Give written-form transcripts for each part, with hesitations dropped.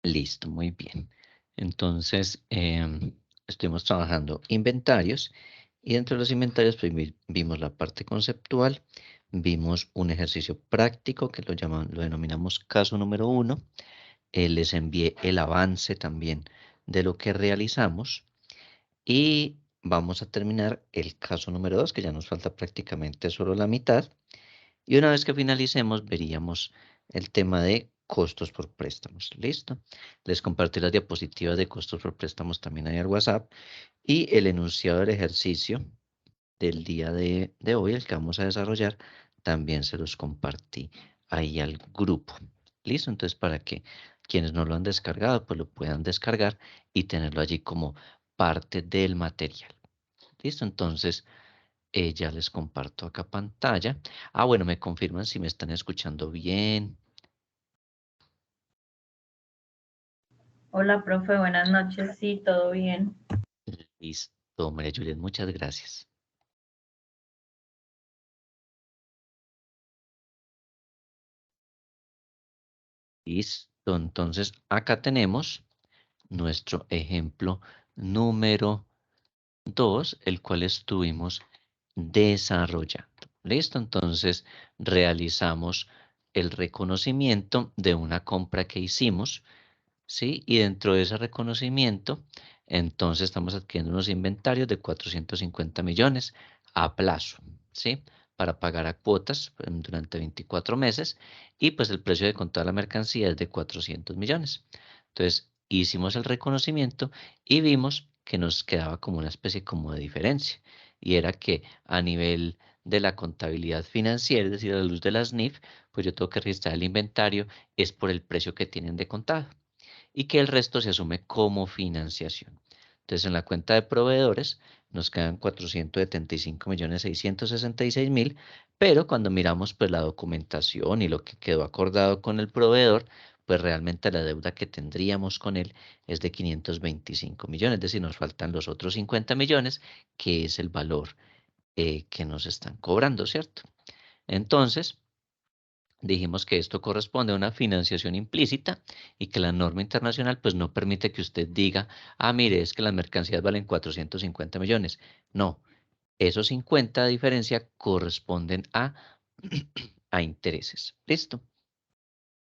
Listo, muy bien. Entonces, estuvimos trabajando inventarios y dentro de los inventarios pues, vimos la parte conceptual, vimos un ejercicio práctico que lo denominamos caso número 1. Les envié el avance también de lo que realizamos y vamos a terminar el caso número 2, que ya nos falta prácticamente solo la mitad. Y una vez que finalicemos, veríamos el tema de costos por préstamos. ¿Listo? Les compartí las diapositivas de costos por préstamos también ahí al WhatsApp y el enunciado del ejercicio del día de hoy, el que vamos a desarrollar, también se los compartí ahí al grupo. ¿Listo? Entonces, para que quienes no lo han descargado, pues lo puedan descargar y tenerlo allí como parte del material. ¿Listo? Entonces, ya les comparto acá pantalla. Ah, bueno, me confirman si me están escuchando bien. Hola, profe, buenas noches. Sí, todo bien. Listo, María Juliet, muchas gracias. Listo, entonces acá tenemos nuestro ejemplo número 2, el cual estuvimos desarrollando. Listo, entonces realizamos el reconocimiento de una compra que hicimos, ¿sí? Y dentro de ese reconocimiento, entonces estamos adquiriendo unos inventarios de 450 millones a plazo, ¿sí? Para pagar a cuotas durante 24 meses y pues el precio de contar la mercancía es de 400 millones. Entonces hicimos el reconocimiento y vimos que nos quedaba como una especie como de diferencia y era que a nivel de la contabilidad financiera, es decir, a la luz de las NIF, pues yo tengo que registrar el inventario es por el precio que tienen de contado y que el resto se asume como financiación. Entonces, en la cuenta de proveedores nos quedan 475.666.000, pero cuando miramos pues la documentación y lo que quedó acordado con el proveedor, pues realmente la deuda que tendríamos con él es de 525 millones, es decir, nos faltan los otros 50 millones, que es el valor que nos están cobrando, ¿cierto? Entonces, dijimos que esto corresponde a una financiación implícita y que la norma internacional pues no permite que usted diga, ah, mire, es que las mercancías valen 450 millones. No, esos 50 de diferencia corresponden a, a intereses. ¿Listo?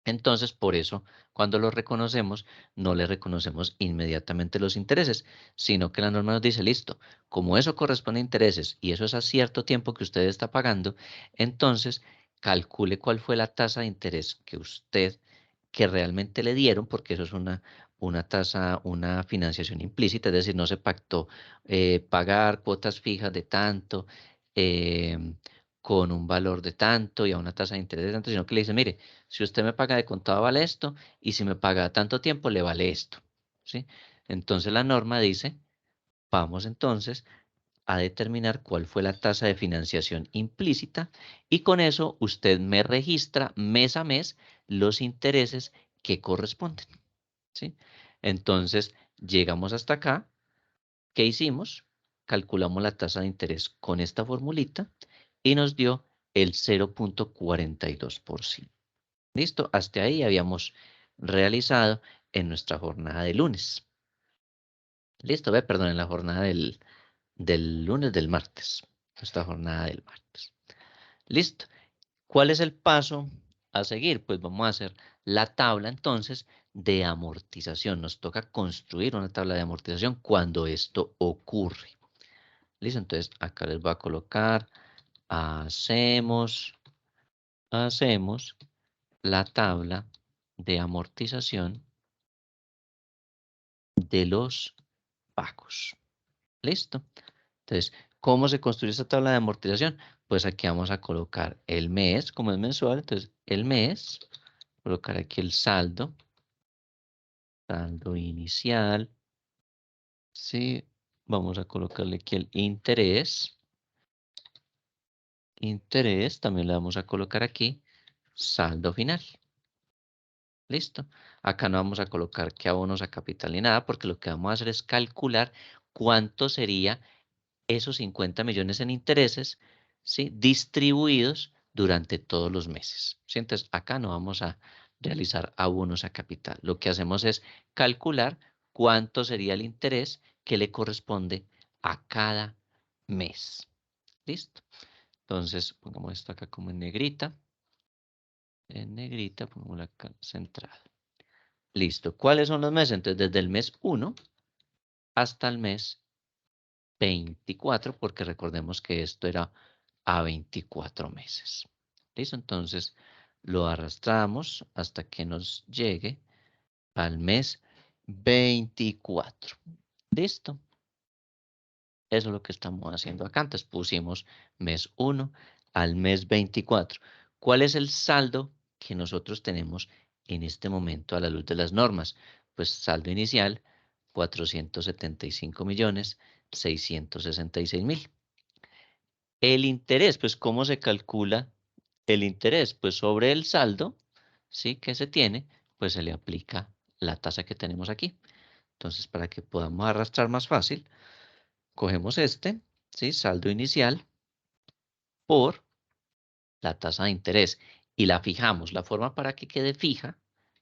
Entonces, por eso, cuando lo reconocemos, no le reconocemos inmediatamente los intereses, sino que la norma nos dice, listo, como eso corresponde a intereses y eso es a cierto tiempo que usted está pagando, entonces calcule cuál fue la tasa de interés que realmente le dieron, porque eso es una tasa, una financiación implícita, es decir, no se pactó pagar cuotas fijas de tanto, em, con un valor de tanto y a una tasa de interés de tanto, sino que le dice, mire, si usted me paga de contado vale esto y si me paga tanto tiempo le vale esto, ¿sí? Entonces la norma dice, vamos entonces a determinar cuál fue la tasa de financiación implícita y con eso usted me registra mes a mes los intereses que corresponden, ¿sí? Entonces llegamos hasta acá, ¿qué hicimos? Calculamos la tasa de interés con esta formulita y nos dio el 0.42%. Listo, hasta ahí habíamos realizado en nuestra jornada de lunes. Listo, perdón, en la jornada del lunes, del martes. Nuestra jornada del martes. Listo. ¿Cuál es el paso a seguir? Pues vamos a hacer la tabla entonces de amortización. Nos toca construir una tabla de amortización cuando esto ocurre. Listo, entonces acá les voy a colocar, hacemos la tabla de amortización de los pagos. ¿Listo? Entonces, ¿cómo se construye esta tabla de amortización? Pues aquí vamos a colocar el mes, como es mensual, entonces el mes, colocar aquí el saldo, saldo inicial, ¿sí? Vamos a colocarle aquí el interés, también le vamos a colocar aquí saldo final. ¿Listo? Acá no vamos a colocar qué abonos a capital ni nada, porque lo que vamos a hacer es calcular cuánto sería esos 50 millones en intereses, ¿sí? Distribuidos durante todos los meses, ¿sí? Entonces, acá no vamos a realizar abonos a capital. Lo que hacemos es calcular cuánto sería el interés que le corresponde a cada mes. ¿Listo? Entonces, pongamos esto acá como en negrita. En negrita, pongamos acá centrada. Listo. ¿Cuáles son los meses? Entonces, desde el mes 1 hasta el mes 24, porque recordemos que esto era a 24 meses. ¿Listo? Entonces, lo arrastramos hasta que nos llegue al mes 24. ¿Listo? Eso es lo que estamos haciendo acá. Antes pusimos mes 1 al mes 24. ¿Cuál es el saldo que nosotros tenemos en este momento a la luz de las normas? Pues saldo inicial, 475.666.000. El interés, pues ¿cómo se calcula el interés? Pues sobre el saldo, ¿sí? Que se tiene, pues se le aplica la tasa que tenemos aquí. Entonces, para que podamos arrastrar más fácil, cogemos este, ¿sí? Saldo inicial por la tasa de interés y la fijamos. La forma para que quede fija,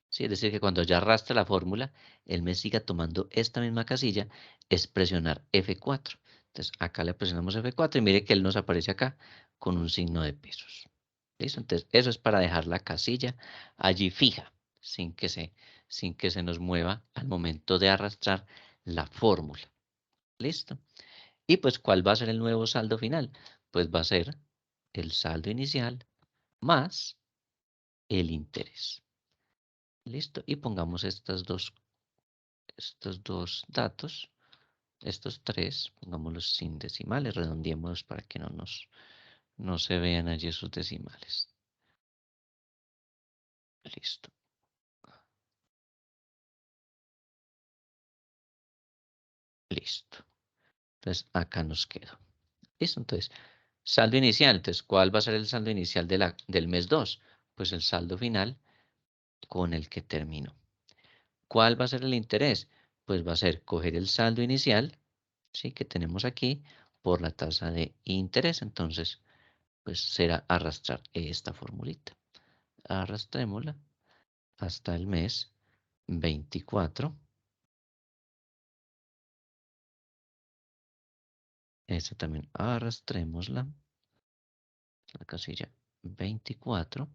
¿sí? Es decir, que cuando ya arrastre la fórmula, el mes siga tomando esta misma casilla, es presionar F4. Entonces, acá le presionamos F4 y mire que él nos aparece acá con un signo de pesos. ¿Listo? Entonces, eso es para dejar la casilla allí fija, sin que se nos mueva al momento de arrastrar la fórmula. ¿Listo? Y pues, ¿cuál va a ser el nuevo saldo final? Pues va a ser el saldo inicial más el interés. ¿Listo? Y pongamos estos dos datos, estos tres, pongámoslos sin decimales, redondeémoslos para que no se vean allí esos decimales. Listo. Listo. Entonces, acá nos quedó. Listo. Entonces, saldo inicial. Entonces, ¿cuál va a ser el saldo inicial del mes 2? Pues el saldo final con el que terminó. ¿Cuál va a ser el interés? Pues va a ser coger el saldo inicial, ¿sí? Que tenemos aquí por la tasa de interés. Entonces, pues será arrastrar esta formulita. Arrastrémosla hasta el mes 24. Esta también arrastrémosla. La casilla 24.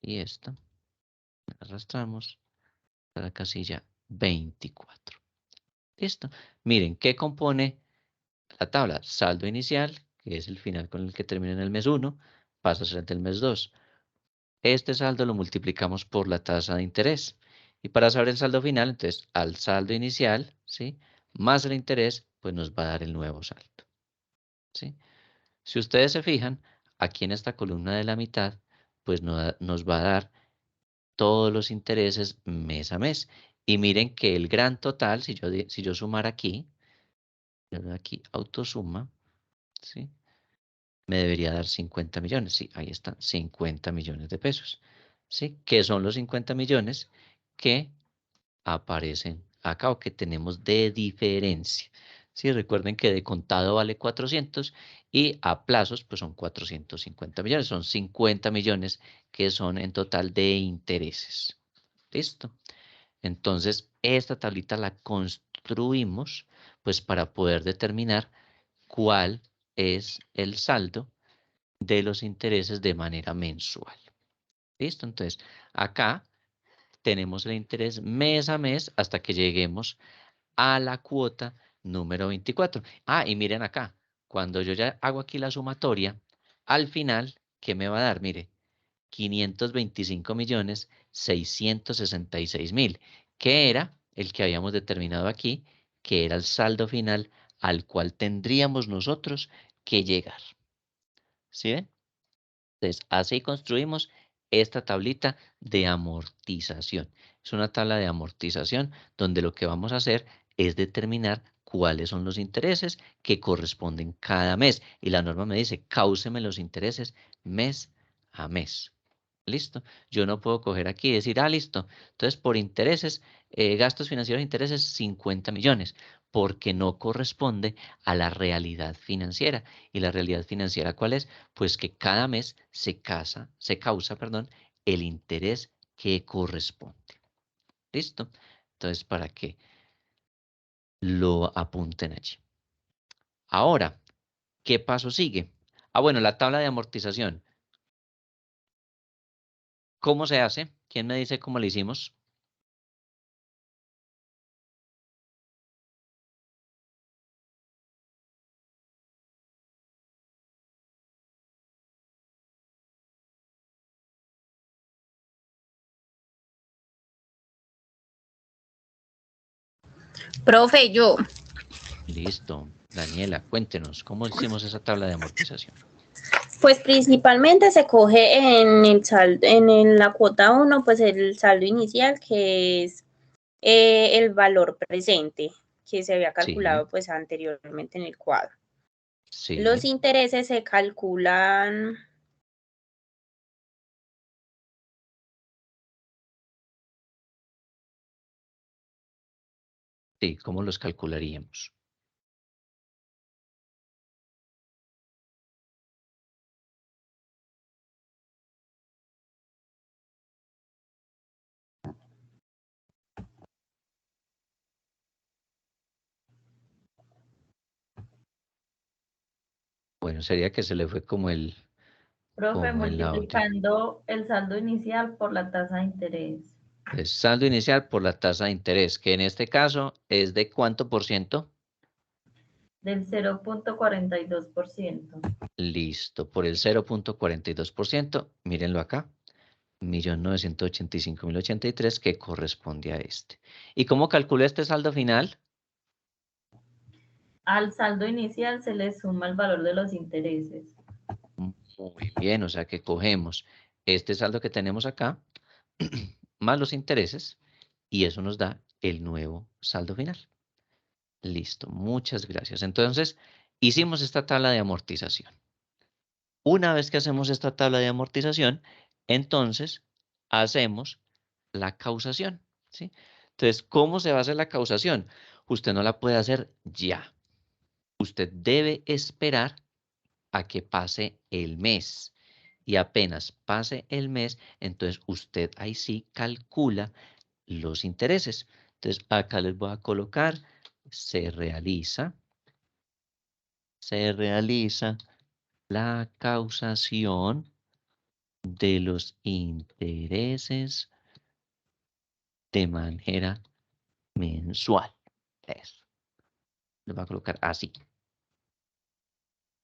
Y esta arrastramos a la casilla 24. Listo. Miren, ¿qué compone la tabla? Saldo inicial, que es el final con el que termina en el mes 1, pasa a ser el del mes 2. Este saldo lo multiplicamos por la tasa de interés. Y para saber el saldo final, entonces, al saldo inicial, ¿sí? Más el interés, pues nos va a dar el nuevo saldo, ¿sí? Si ustedes se fijan, aquí en esta columna de la mitad, pues nos va a dar todos los intereses mes a mes. Y miren que el gran total, si yo sumara aquí, yo le doy aquí autosuma, ¿sí? Me debería dar 50 millones. Sí, ahí están, 50 millones de pesos. ¿Sí? ¿Qué son los 50 millones que aparecen acá o que tenemos de diferencia? Sí, recuerden que de contado vale 400 y a plazos pues son 450 millones. Son 50 millones que son en total de intereses. ¿Listo? Entonces, esta tablita la construimos pues para poder determinar cuál es el saldo de los intereses de manera mensual. ¿Listo? Entonces, acá tenemos el interés mes a mes hasta que lleguemos a la cuota número 24. Ah, y miren acá, cuando yo ya hago aquí la sumatoria, al final, ¿qué me va a dar? Mire, 525.666.000, que era el que habíamos determinado aquí, que era el saldo final al cual tendríamos nosotros que llegar. ¿Sí ven? Entonces, así construimos esta tablita de amortización. Es una tabla de amortización donde lo que vamos a hacer es determinar cuáles son los intereses que corresponden cada mes. Y la norma me dice, cáuseme los intereses mes a mes. Listo. Yo no puedo coger aquí y decir, ah, listo. Entonces, por intereses, gastos financieros e intereses, 50 millones, porque no corresponde a la realidad financiera. ¿Y la realidad financiera cuál es? Pues que cada mes se causa, perdón, el interés que corresponde. ¿Listo? Entonces, para que lo apunten allí. Ahora, ¿qué paso sigue? Ah, bueno, la tabla de amortización. ¿Cómo se hace? ¿Quién me dice cómo lo hicimos? Profe, yo. Listo. Daniela, cuéntenos, ¿cómo hicimos esa tabla de amortización? Pues principalmente se coge en el saldo, la cuota 1, pues el saldo inicial, que es el valor presente que se había Sí, calculado pues anteriormente en el cuadro. Los sí, intereses se calculan, sí, ¿cómo los calcularíamos? Bueno, sería que se le fue Profe, como el audio. multiplicando el saldo inicial por la tasa de interés Es saldo inicial por la tasa de interés, que en este caso es de ¿cuánto por ciento? del 0,42%. Listo, por el 0,42%, mírenlo acá, 1.985.083 que corresponde a este. ¿Y cómo calcula este saldo final? Al saldo inicial se le suma el valor de los intereses. Muy bien, o sea que cogemos este saldo que tenemos acá, más los intereses, y eso nos da el nuevo saldo final. Listo, muchas gracias. Entonces, hicimos esta tabla de amortización. Una vez que hacemos esta tabla de amortización, entonces hacemos la causación, ¿sí? Entonces, ¿cómo se va a hacer la causación? Usted no la puede hacer ya. Usted debe esperar a que pase el mes. Y apenas pase el mes, entonces usted ahí sí calcula los intereses. Entonces, acá les voy a colocar, se realiza, se realiza la causación de los intereses de manera mensual. Eso. Lo voy a colocar así.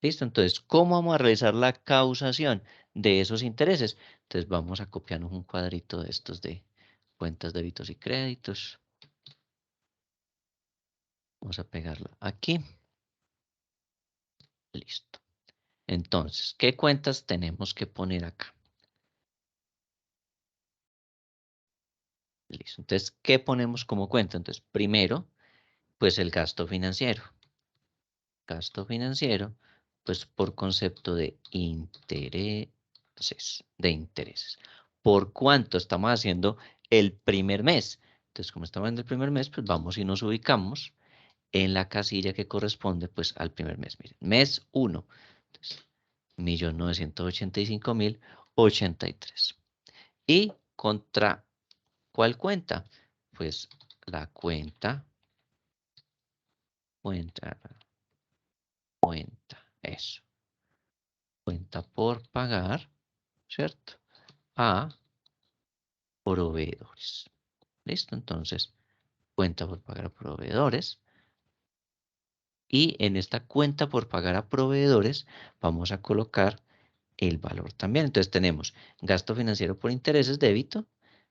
¿Listo? Entonces, ¿cómo vamos a realizar la causación de esos intereses? Entonces, vamos a copiarnos un cuadrito de estos de cuentas, débitos y créditos. Vamos a pegarlo aquí. Listo. Entonces, ¿qué cuentas tenemos que poner acá? Listo. Entonces, ¿qué ponemos como cuenta? Entonces, primero, pues el gasto financiero. Gasto financiero, pues por concepto de intereses. ¿Por cuánto estamos haciendo el primer mes? Entonces, como estamos en el primer mes, pues vamos y nos ubicamos en la casilla que corresponde pues al primer mes. Miren, mes 1. Entonces, 1.985.083. ¿Y contra cuál cuenta? Pues la cuenta, eso. Cuenta por pagar, ¿cierto? A proveedores. ¿Listo? Entonces, cuenta por pagar a proveedores. Y en esta cuenta por pagar a proveedores vamos a colocar el valor también. Entonces tenemos gasto financiero por intereses, débito,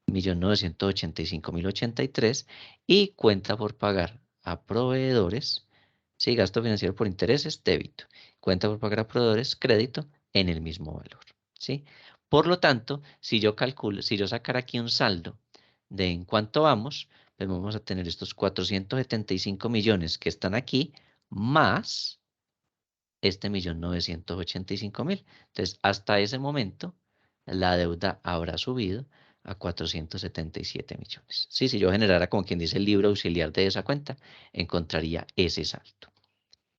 1.985.083 y cuenta por pagar a proveedores, sí, gasto financiero por intereses, débito, cuenta por pagar a proveedores, crédito, en el mismo valor, ¿sí? Por lo tanto, si yo calculo, si yo sacara aquí un saldo de en cuánto vamos, pues vamos a tener estos 475 millones que están aquí, más este 1.985.000. Entonces, hasta ese momento, la deuda habrá subido a 477 millones. Sí, si yo generara, como quien dice, el libro auxiliar de esa cuenta, encontraría ese saldo.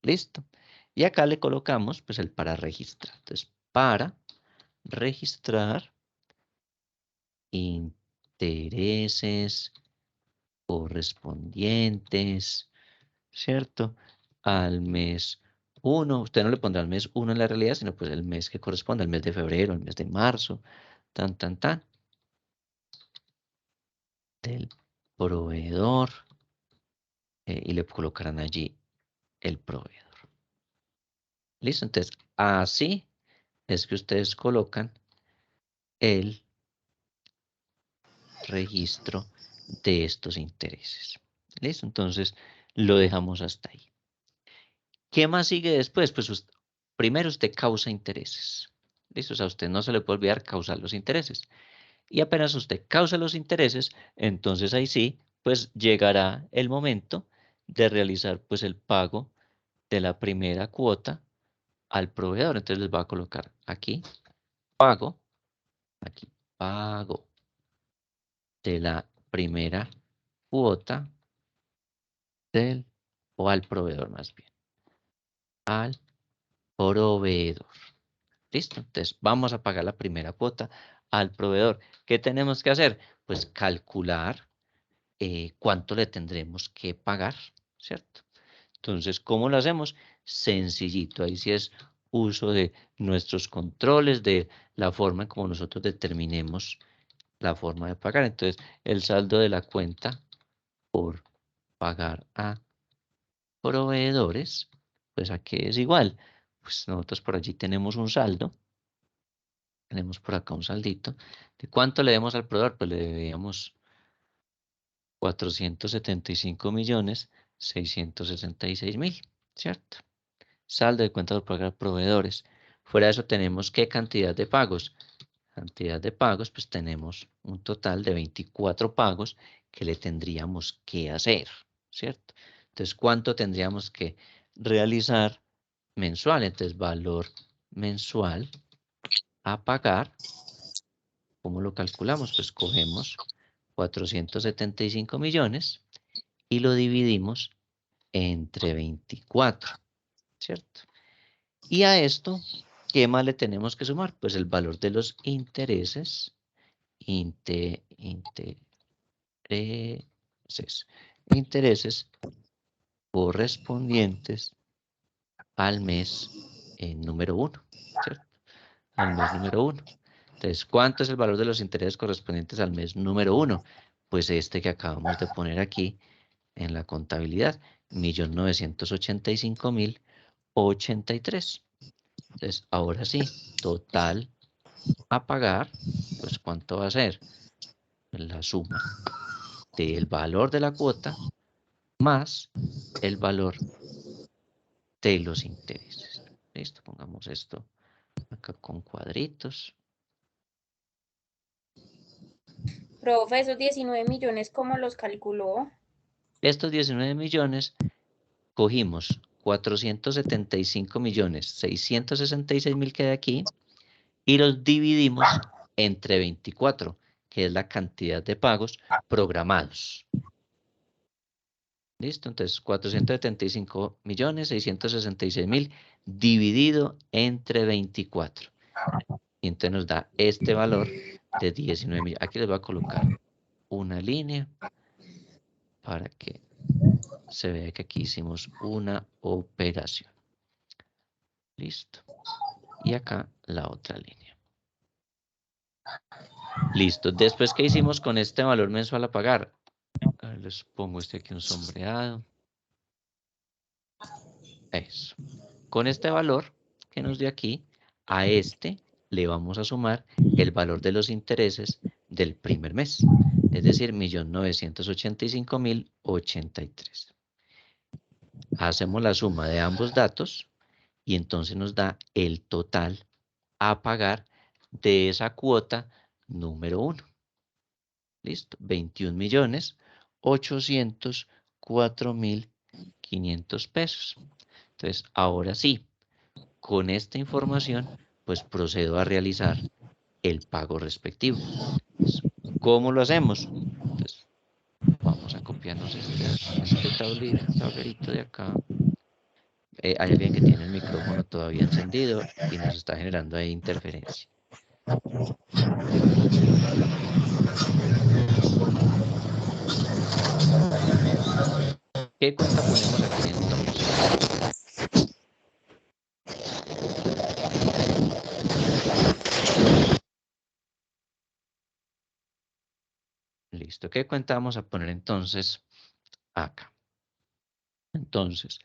¿Listo? Y acá le colocamos pues el para registrar. Entonces, para registrar intereses correspondientes, ¿cierto? Al mes 1, usted no le pondrá el mes 1 en la realidad, sino pues el mes que corresponde, el mes de febrero, el mes de marzo, tan, del proveedor, y le colocarán allí el proveedor. ¿Listo? Entonces, así es que ustedes colocan el registro de estos intereses. ¿Listo? Entonces, lo dejamos hasta ahí. ¿Qué más sigue después? Pues primero usted causa intereses. ¿Listo? O sea, a usted no se le puede olvidar causar los intereses. Y apenas usted causa los intereses, entonces ahí sí, pues llegará el momento de realizar pues el pago de la primera cuota al proveedor. Entonces les va a colocar aquí pago, aquí pago de la primera cuota del, o al proveedor más bien, al proveedor. ¿Listo? Entonces vamos a pagar la primera cuota al proveedor. ¿Qué tenemos que hacer? Pues calcular cuánto le tendremos que pagar, ¿cierto? Entonces, ¿cómo lo hacemos? Sencillito, ahí sí es uso de nuestros controles, de la forma en como nosotros determinemos la forma de pagar. Entonces, el saldo de la cuenta por pagar a proveedores, pues aquí es igual. Pues nosotros por allí tenemos un saldo, tenemos por acá un saldito. ¿De cuánto le debemos al proveedor? Pues le debíamos 475.666.000, ¿cierto? Saldo de cuenta por pagar proveedores. Fuera de eso tenemos ¿qué cantidad de pagos? Cantidad de pagos, pues tenemos un total de 24 pagos que le tendríamos que hacer, ¿cierto? Entonces, ¿cuánto tendríamos que realizar mensual? Entonces, valor mensual a pagar. ¿Cómo lo calculamos? Pues cogemos 475 millones y lo dividimos entre 24, ¿cierto? Y a esto, ¿qué más le tenemos que sumar? Pues el valor de los intereses, intereses correspondientes al mes número 1, ¿cierto? Al mes número 1. Entonces, ¿cuánto es el valor de los intereses correspondientes al mes número 1? Pues este que acabamos de poner aquí en la contabilidad, 1.985.083. Entonces, ahora sí, total a pagar, pues ¿cuánto va a ser? La suma del valor de la cuota más el valor de los intereses. Listo, pongamos esto acá con cuadritos. Profe, esos 19 millones, ¿cómo los calculó? Estos 19 millones, cogimos 475.666.000 que hay aquí y los dividimos entre 24, que es la cantidad de pagos programados. ¿Listo? Entonces, 475.666.000 dividido entre 24. Y entonces nos da este valor de 19 millones. Aquí les voy a colocar una línea para que se vea que aquí hicimos una operación. Listo. Y acá la otra línea. Listo. Después, ¿qué hicimos con este valor mensual a pagar? A ver, les pongo aquí un sombreado. Eso. Con este valor que nos dio aquí, a este le vamos a sumar el valor de los intereses del primer mes. Es decir, 1.985.083. Hacemos la suma de ambos datos y entonces nos da el total a pagar de esa cuota número 1. ¿Listo? 21.804.500 pesos. Entonces, ahora sí, con esta información, pues procedo a realizar el pago respectivo. Entonces, ¿cómo lo hacemos? Entonces, vamos a copiarnos este tablerito de acá. Hay alguien que tiene el micrófono todavía encendido y nos está generando ahí interferencia. ¿Qué cuenta ponemos aquí entonces? Listo. ¿Qué cuenta vamos a poner entonces acá? Entonces,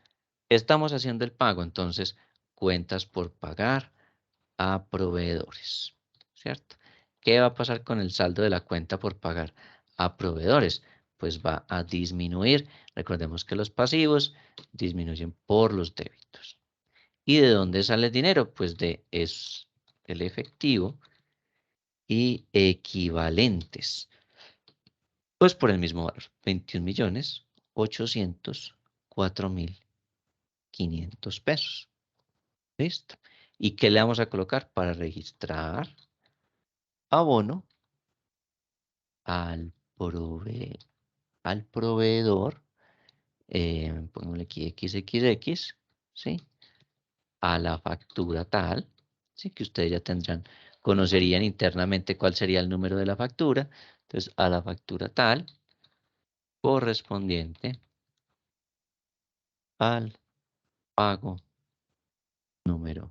estamos haciendo el pago, entonces, cuentas por pagar a proveedores, ¿cierto? ¿Qué va a pasar con el saldo de la cuenta por pagar a proveedores? Pues va a disminuir. Recordemos que los pasivos disminuyen por los débitos. ¿Y de dónde sale el dinero? Pues de el efectivo y equivalentes. Pues por el mismo valor, 21.804.500 pesos. ¿Listo? ¿Y qué le vamos a colocar para registrar abono al, al proveedor? Pongámosle aquí XXX, ¿sí? A la factura tal, ¿sí? Que ustedes ya conocerían internamente cuál sería el número de la factura. Entonces, a la factura tal correspondiente al pago número.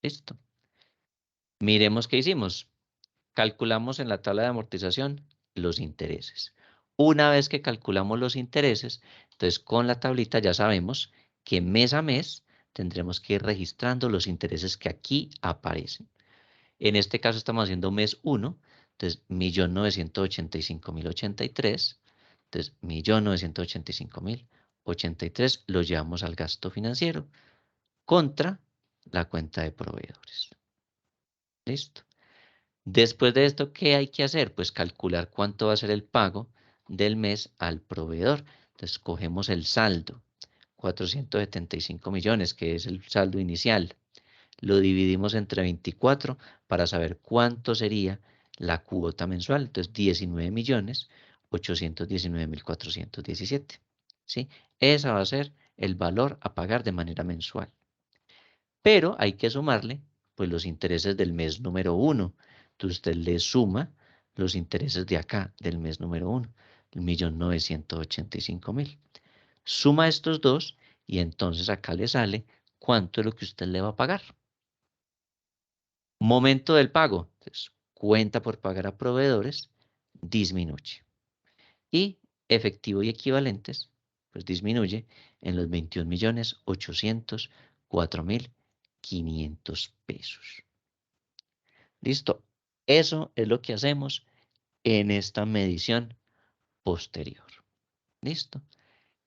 Listo. Miremos qué hicimos. Calculamos en la tabla de amortización los intereses. Una vez que calculamos los intereses, entonces con la tablita ya sabemos que mes a mes tendremos que ir registrando los intereses que aquí aparecen. En este caso estamos haciendo mes 1, entonces 1.985.083. Entonces 1.985.083 lo llevamos al gasto financiero contra la cuenta de proveedores. ¿Listo? Después de esto, ¿qué hay que hacer? Pues calcular cuánto va a ser el pago del mes al proveedor. Entonces, cogemos el saldo, 475 millones, que es el saldo inicial. Lo dividimos entre 24 para saber cuánto sería la cuota mensual. Entonces, 19.819.417. ¿Sí? Esa va a ser el valor a pagar de manera mensual. Pero hay que sumarle pues los intereses del mes número 1. Entonces usted le suma los intereses de acá del mes número 1, 1.985.000. Suma estos dos y entonces acá le sale cuánto es lo que usted le va a pagar. Momento del pago. Entonces, cuenta por pagar a proveedores disminuye. Y efectivo y equivalentes, pues disminuye en los 21.804.500 pesos. ¿Listo? Eso es lo que hacemos en esta medición posterior. ¿Listo?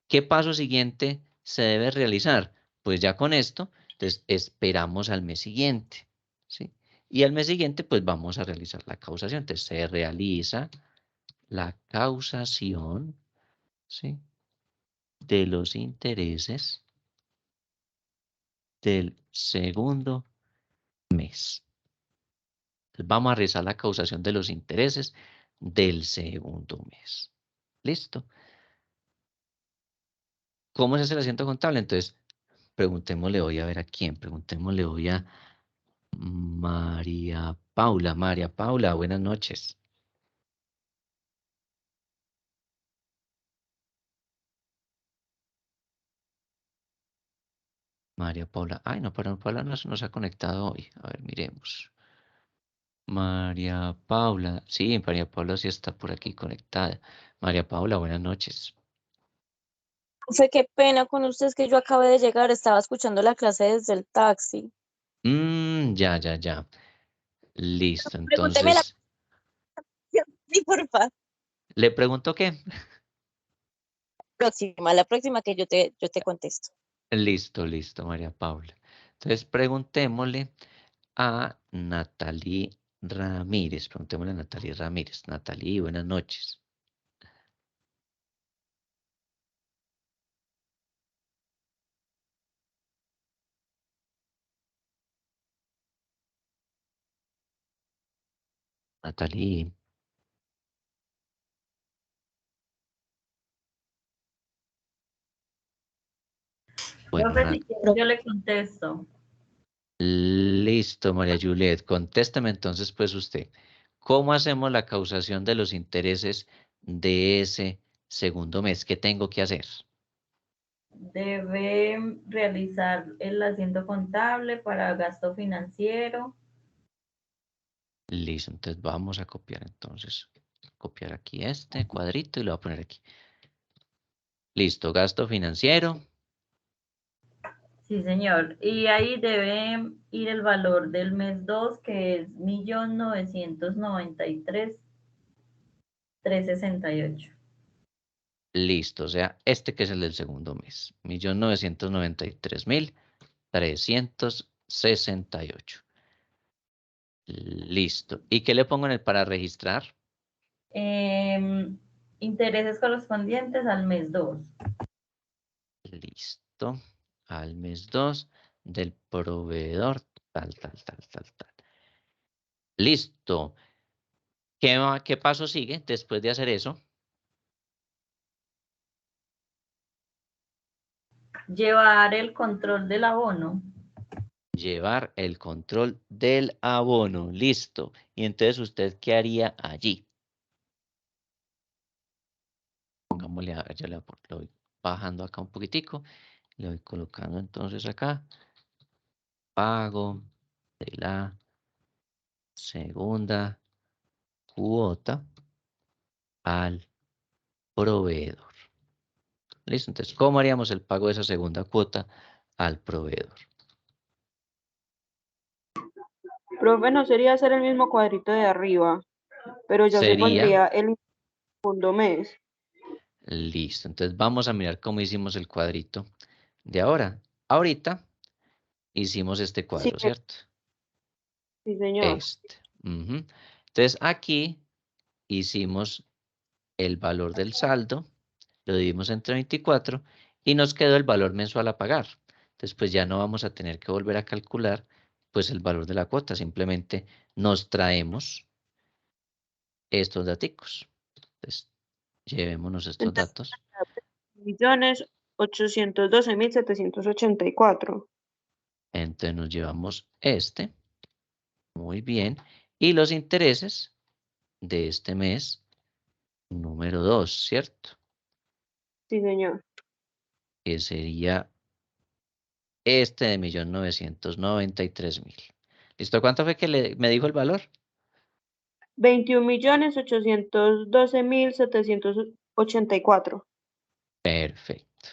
¿Qué paso siguiente se debe realizar? Pues ya con esto, entonces esperamos al mes siguiente, ¿sí? Y al mes siguiente, pues vamos a realizar la causación. Entonces se realiza la causación, ¿sí? De los intereses del segundo mes. Entonces vamos a realizar la causación de los intereses del segundo mes. ¿Listo? ¿Cómo se hace el asiento contable? Entonces, preguntémosle hoy a ver a quién. Preguntémosle hoy a María Paula. María Paula, buenas noches. María Paula. Ay, no, pero Paula no se nos ha conectado hoy. A ver, miremos. María Paula. Sí, María Paula sí está por aquí conectada. María Paula, buenas noches. Fue qué pena con ustedes que yo acabé de llegar, estaba escuchando la clase desde el taxi. Ya, ya, ya. Listo, Pregúnteme la entonces, sí, porfa. ¿le pregunto qué? La próxima que yo te contesto. Listo, listo, María Paula. Entonces, preguntémosle a Natalie Ramírez. Preguntémosle a Natalie Ramírez. Natalie, buenas noches. Natalie. Bueno, Profe, si quiere, yo le contesto. listo, María Juliet. Contéstame entonces, pues usted. ¿Cómo hacemos la causación de los intereses de ese segundo mes? ¿Qué tengo que hacer? Debe realizar el asiento contable para gasto financiero. Listo, entonces vamos a copiar entonces. Copiar aquí este cuadrito y lo voy a poner aquí. Listo, gasto financiero. Sí, señor. Y ahí debe ir el valor del mes 2, que es 1.993.368. Listo, o sea, este que es el del segundo mes. 1.993.368. Listo. ¿Y qué le pongo en el para registrar? Intereses correspondientes al mes 2. Listo. Al mes 2 del proveedor. Tal, tal, tal, tal, tal. Listo. ¿Qué paso sigue después de hacer eso? Llevar el control del abono. Llevar el control del abono. Listo. Y entonces, ¿usted qué haría allí? Pongámosle, ya le voy bajando acá un poquitico. Le voy colocando entonces acá. Pago de la segunda cuota al proveedor. Listo. Entonces, ¿cómo haríamos el pago de esa segunda cuota al proveedor? Profe, no sería hacer el mismo cuadrito de arriba, pero ya se Sería, pondría el segundo mes. listo. Entonces, vamos a mirar cómo hicimos el cuadrito de ahora. Ahorita hicimos este Sí, cuadro, ¿cierto? sí, señor. Este. Ujú. Entonces, aquí hicimos el valor del saldo, lo dividimos entre 24 y nos quedó el valor mensual a pagar. Entonces, pues ya no vamos a tener que volver a calcular pues el valor de la cuota, simplemente nos traemos estos daticos. Entonces, llevémonos estos Entonces, datos. 1.812.784. Entonces nos llevamos este, muy bien, y los intereses de este mes número 2, ¿cierto? Sí, señor. Que sería este de 1.993.000. ¿Listo? ¿Cuánto fue que me dijo el valor? 21.812.784. Perfecto.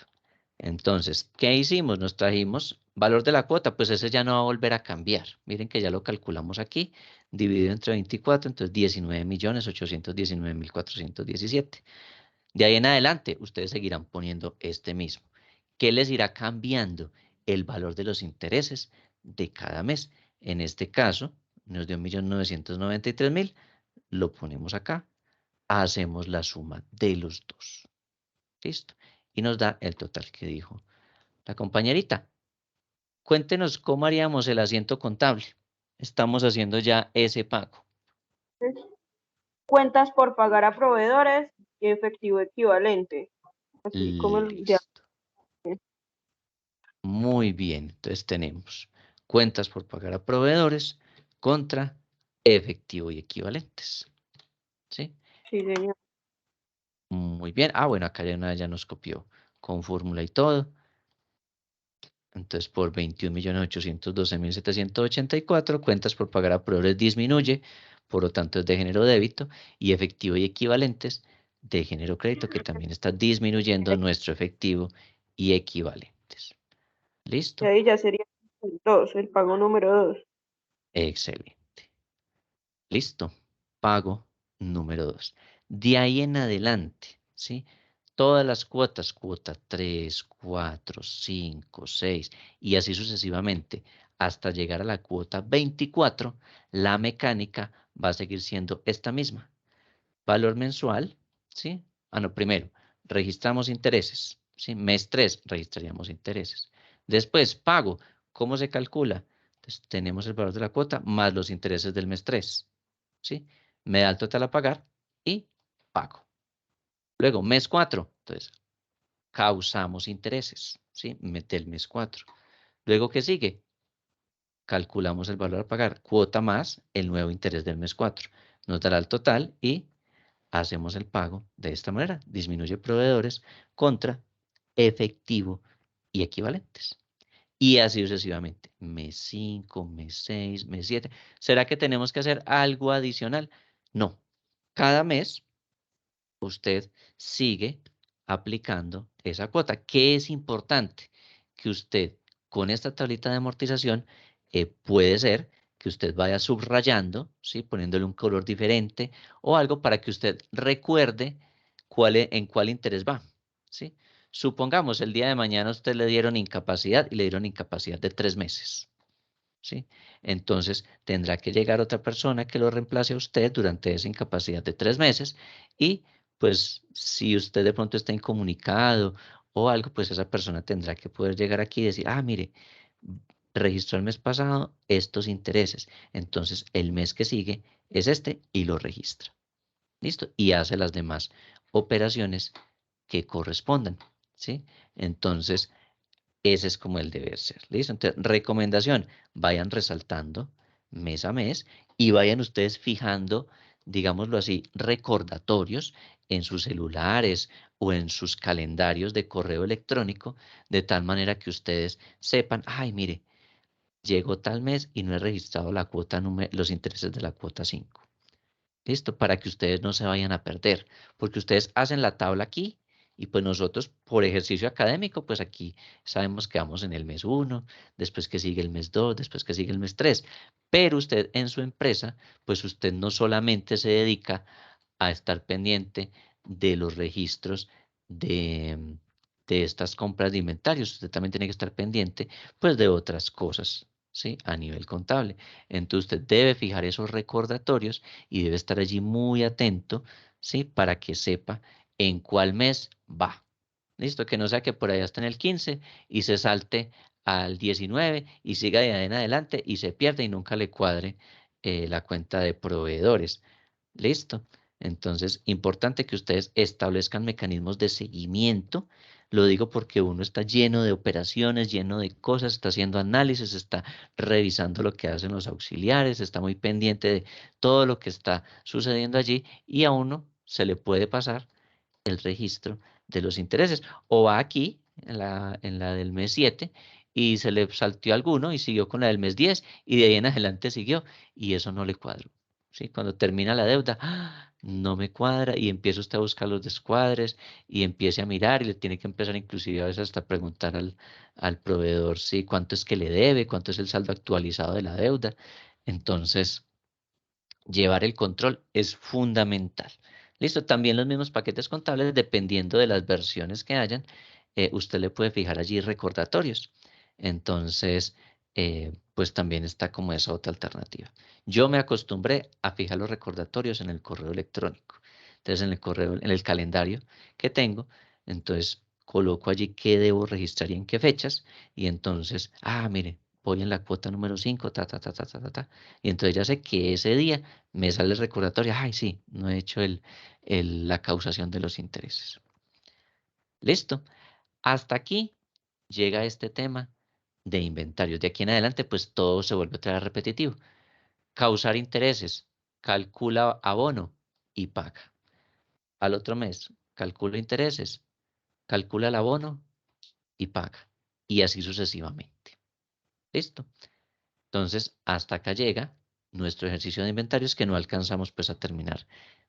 Entonces, ¿qué hicimos? Nos trajimos valor de la cuota, pues ese ya no va a volver a cambiar. Miren que ya lo calculamos aquí, dividido entre 24, entonces 19.819.417. De ahí en adelante, ustedes seguirán poniendo este mismo. ¿Qué les irá cambiando? El valor de los intereses de cada mes. En este caso, nos dio 1.993.000, lo ponemos acá, hacemos la suma de los dos. ¿Listo? Y nos da el total que dijo la compañerita. Cuéntenos cómo haríamos el asiento contable. Estamos haciendo ya ese pago. Cuentas por pagar a proveedores y efectivo equivalente. Así como el de Listo. Muy bien. Entonces tenemos cuentas por pagar a proveedores contra efectivo y equivalentes. ¿Sí? Sí, señor. Muy bien. Ah, bueno, acá ya nos copió con fórmula y todo. Entonces, por 21.812.784, cuentas por pagar a proveedores disminuye, por lo tanto es de género débito, y efectivo y equivalentes de género crédito, que también está disminuyendo nuestro efectivo y equivalentes. Y ¿Listo? ahí ya sería el pago número 2. Excelente. Listo. Pago número 2. De ahí en adelante, ¿sí? Todas las cuotas, cuota 3, 4, 5, 6 y así sucesivamente, hasta llegar a la cuota 24, la mecánica va a seguir siendo esta misma. Valor mensual, ¿sí? Ah, no, primero, registramos intereses, ¿sí? Mes 3, registraríamos intereses. Después, pago. ¿Cómo se calcula? Entonces, tenemos el valor de la cuota más los intereses del mes 3, ¿sí? me da el total a pagar y pago. Luego, mes 4, entonces, causamos intereses, ¿sí? Mete el mes 4. Luego, ¿qué sigue? Calculamos el valor a pagar, cuota más el nuevo interés del mes 4. Nos dará el total y hacemos el pago de esta manera. Disminuye proveedores contra efectivo y equivalentes. Y así sucesivamente. Mes 5, mes 6, mes 7. ¿Será que tenemos que hacer algo adicional? No. Cada mes usted sigue aplicando esa cuota. ¿Qué es importante? Que usted con esta tablita de amortización puede ser que usted vaya subrayando, ¿sí? Poniéndole un color diferente o algo para que usted recuerde en cuál interés va, ¿sí? Supongamos el día de mañana usted le dieron incapacidad y le dieron incapacidad de 3 meses, ¿sí? Entonces tendrá que llegar otra persona que lo reemplace a usted durante esa incapacidad de 3 meses y pues si usted de pronto está incomunicado o algo, pues esa persona tendrá que poder llegar aquí y decir, ah, mire, registró el mes pasado estos intereses, entonces el mes que sigue es este y lo registra. ¿Listo? Y hace las demás operaciones que correspondan, ¿sí? Entonces, ese es como el deber ser. ¿Listo? Entonces, recomendación, vayan resaltando mes a mes y vayan ustedes fijando, digámoslo así, recordatorios en sus celulares o en sus calendarios de correo electrónico, de tal manera que ustedes sepan, ay, mire, llegó tal mes y no he registrado la cuota los intereses de la cuota 5. ¿Listo? Para que ustedes no se vayan a perder, porque ustedes hacen la tabla aquí y pues nosotros por ejercicio académico, pues aquí sabemos que vamos en el mes 1, después que sigue el mes 2, después que sigue el mes 3, pero usted en su empresa, pues usted no solamente se dedica a estar pendiente de los registros de, de estas compras de inventarios, usted también tiene que estar pendiente pues de otras cosas, ¿sí? A nivel contable. Entonces usted debe fijar esos recordatorios y debe estar allí muy atento, ¿sí? Para que sepa en cuál mes va. Listo, que no sea que por allá está en el 15 y se salte al 19 y siga de ahí en adelante y se pierda y nunca le cuadre la cuenta de proveedores. Listo. Entonces, importante que ustedes establezcan mecanismos de seguimiento. Lo digo porque uno está lleno de operaciones, lleno de cosas, está haciendo análisis, está revisando lo que hacen los auxiliares, está muy pendiente de todo lo que está sucediendo allí y a uno se le puede pasar el registro de los intereses. O va aquí, en la del mes 7, y se le salteó alguno y siguió con la del mes 10, y de ahí en adelante siguió, y eso no le cuadró. ¿Sí? Cuando termina la deuda, ¡ah! No me cuadra, y empieza usted a buscar los descuadres, y empiece a mirar, y le tiene que empezar inclusive a veces hasta preguntar al proveedor, ¿sí? Cuánto es que le debe, cuánto es el saldo actualizado de la deuda. Entonces, llevar el control es fundamental. Listo, también los mismos paquetes contables, dependiendo de las versiones que hayan, usted le puede fijar allí recordatorios. Entonces, pues también está como esa otra alternativa. Yo me acostumbré a fijar los recordatorios en el correo electrónico. Entonces, en el correo, en el calendario que tengo, entonces coloco allí qué debo registrar y en qué fechas. Y entonces, mire, voy en la cuota número 5, ta, ta, ta, ta, ta, ta, ta. Y entonces ya sé que ese día me sale el recordatorio, ay, sí, no he hecho la causación de los intereses. Listo. Hasta aquí llega este tema de inventarios. De aquí en adelante, pues todo se vuelve otra vez repetitivo. Causar intereses, calcula abono y paga. Al otro mes, calcula intereses, calcula el abono y paga. Y así sucesivamente. Listo. Entonces, hasta acá llega nuestro ejercicio de inventarios que no alcanzamos pues a terminar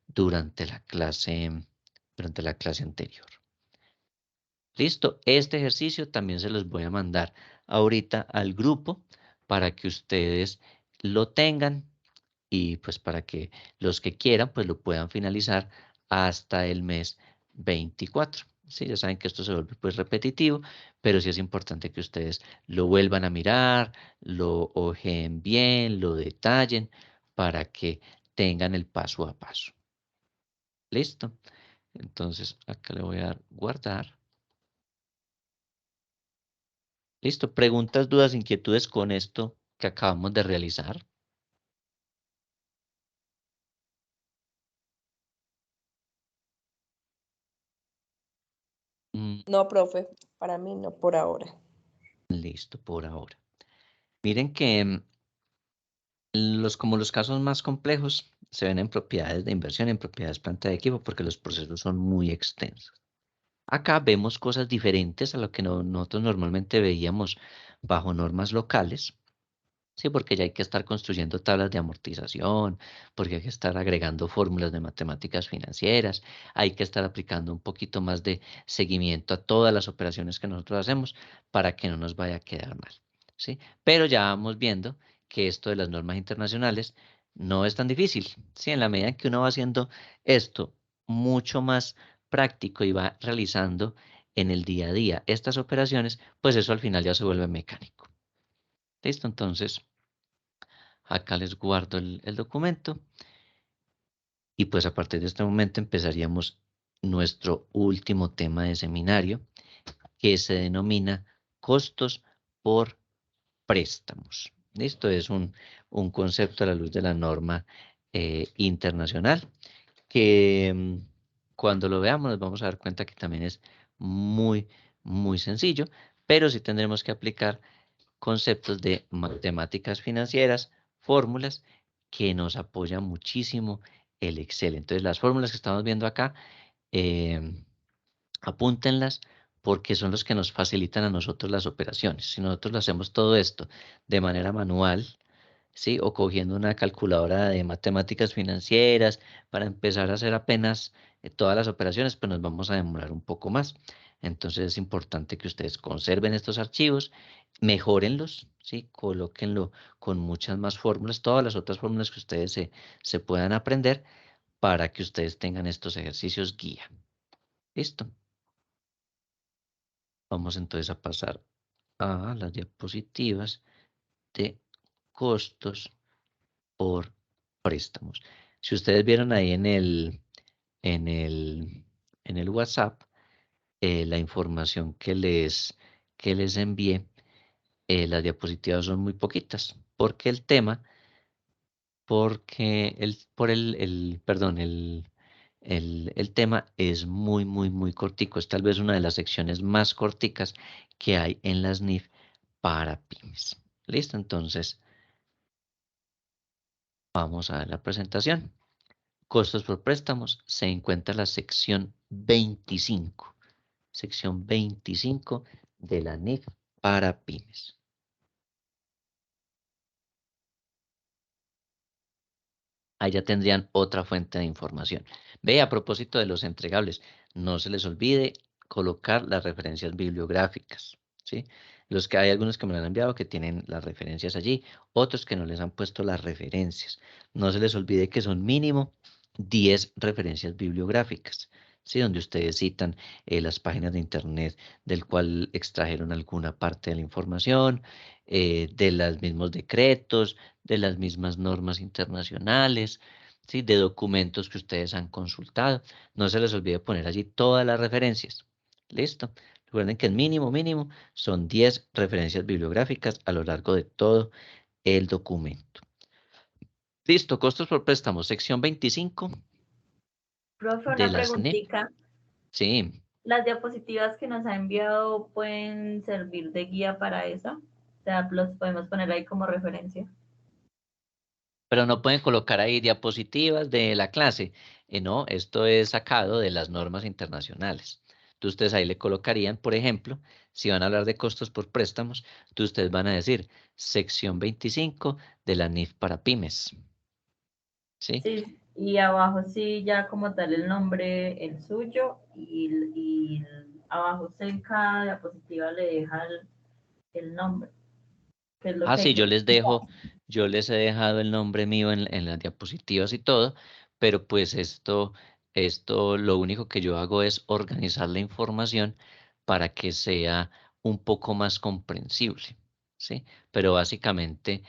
durante la clase anterior. Listo, este ejercicio también se los voy a mandar ahorita al grupo para que ustedes lo tengan y pues para que los que quieran pues lo puedan finalizar hasta el mes 24. Sí, ya saben que esto se vuelve pues repetitivo, pero sí es importante que ustedes lo vuelvan a mirar, lo ojeen bien, lo detallen para que tengan el paso a paso. ¿Listo? Entonces acá le voy a dar guardar. ¿Listo? Preguntas, dudas, inquietudes con esto que acabamos de realizar. No, profe, para mí no por ahora. Listo, por ahora. Miren que como los casos más complejos se ven en propiedades de inversión, en propiedades planta de equipo, porque los procesos son muy extensos. Acá vemos cosas diferentes a lo que nosotros normalmente veíamos bajo normas locales. Sí, porque ya hay que estar construyendo tablas de amortización, porque hay que estar agregando fórmulas de matemáticas financieras, hay que estar aplicando un poquito más de seguimiento a todas las operaciones que nosotros hacemos para que no nos vaya a quedar mal, ¿sí? Pero ya vamos viendo que esto de las normas internacionales no es tan difícil, ¿sí? En la medida en que uno va haciendo esto mucho más práctico y va realizando en el día a día estas operaciones, pues eso al final ya se vuelve mecánico. ¿Listo? Entonces, acá les guardo el documento y pues a partir de este momento empezaríamos nuestro último tema de seminario que se denomina costos por préstamos. Esto es un concepto a la luz de la norma internacional que cuando lo veamos nos vamos a dar cuenta que también es muy, muy sencillo, pero sí tendremos que aplicar conceptos de matemáticas financieras, fórmulas que nos apoyan muchísimo el Excel. Entonces, las fórmulas que estamos viendo acá, apúntenlas porque son los que nos facilitan a nosotros las operaciones. Si nosotros lo hacemos todo esto de manera manual, ¿sí? O cogiendo una calculadora de matemáticas financieras para empezar a hacer apenas todas las operaciones, pues nos vamos a demorar un poco más. Entonces es importante que ustedes conserven estos archivos, mejórenlos, ¿sí? Colóquenlo con muchas más fórmulas, todas las otras fórmulas que ustedes se puedan aprender para que ustedes tengan estos ejercicios guía. ¿Listo? Vamos entonces a pasar a las diapositivas de costos por préstamos. Si ustedes vieron ahí en el, en el WhatsApp la información que les envié, las diapositivas son muy poquitas, porque el tema, porque perdón, el tema es muy, muy, muy cortico. Es tal vez una de las secciones más corticas que hay en las NIF para pymes. ¿Listo? Entonces, vamos a ver la presentación. Costos por préstamos, se encuentra la sección 25. Sección 25 de la NIF para pymes. Ahí ya tendrían otra fuente de información. Ve, a propósito de los entregables, no se les olvide colocar las referencias bibliográficas, ¿sí? Hay algunos que me lo han enviado que tienen las referencias allí, otros que no les han puesto las referencias. No se les olvide que son mínimo 10 referencias bibliográficas, ¿sí? Donde ustedes citan las páginas de internet del cual extrajeron alguna parte de la información, de los mismos decretos, de las mismas normas internacionales, ¿sí? De documentos que ustedes han consultado. No se les olvide poner allí todas las referencias. ¿Listo? Recuerden que el mínimo son 10 referencias bibliográficas a lo largo de todo el documento. Listo, costos por préstamo, sección 25 Profe, de una las NIF. preguntita. Sí, ¿Las diapositivas que nos ha enviado pueden servir de guía para eso? O sea, los podemos poner ahí como referencia. pero no pueden colocar ahí diapositivas de la clase. No, esto es sacado de las normas internacionales. Entonces ustedes ahí le colocarían, por ejemplo, si van a hablar de costos por préstamos, entonces ustedes van a decir sección 25 de la NIF para pymes. ¿Sí? Sí, y abajo sí ya como tal el nombre, el suyo, y abajo usted en cada diapositiva le deja el nombre, que es lo Ah, que hay sí, que... yo les he dejado el nombre mío en las diapositivas y todo, pero pues esto lo único que yo hago es organizar la información para que sea un poco más comprensible, ¿sí? Pero básicamente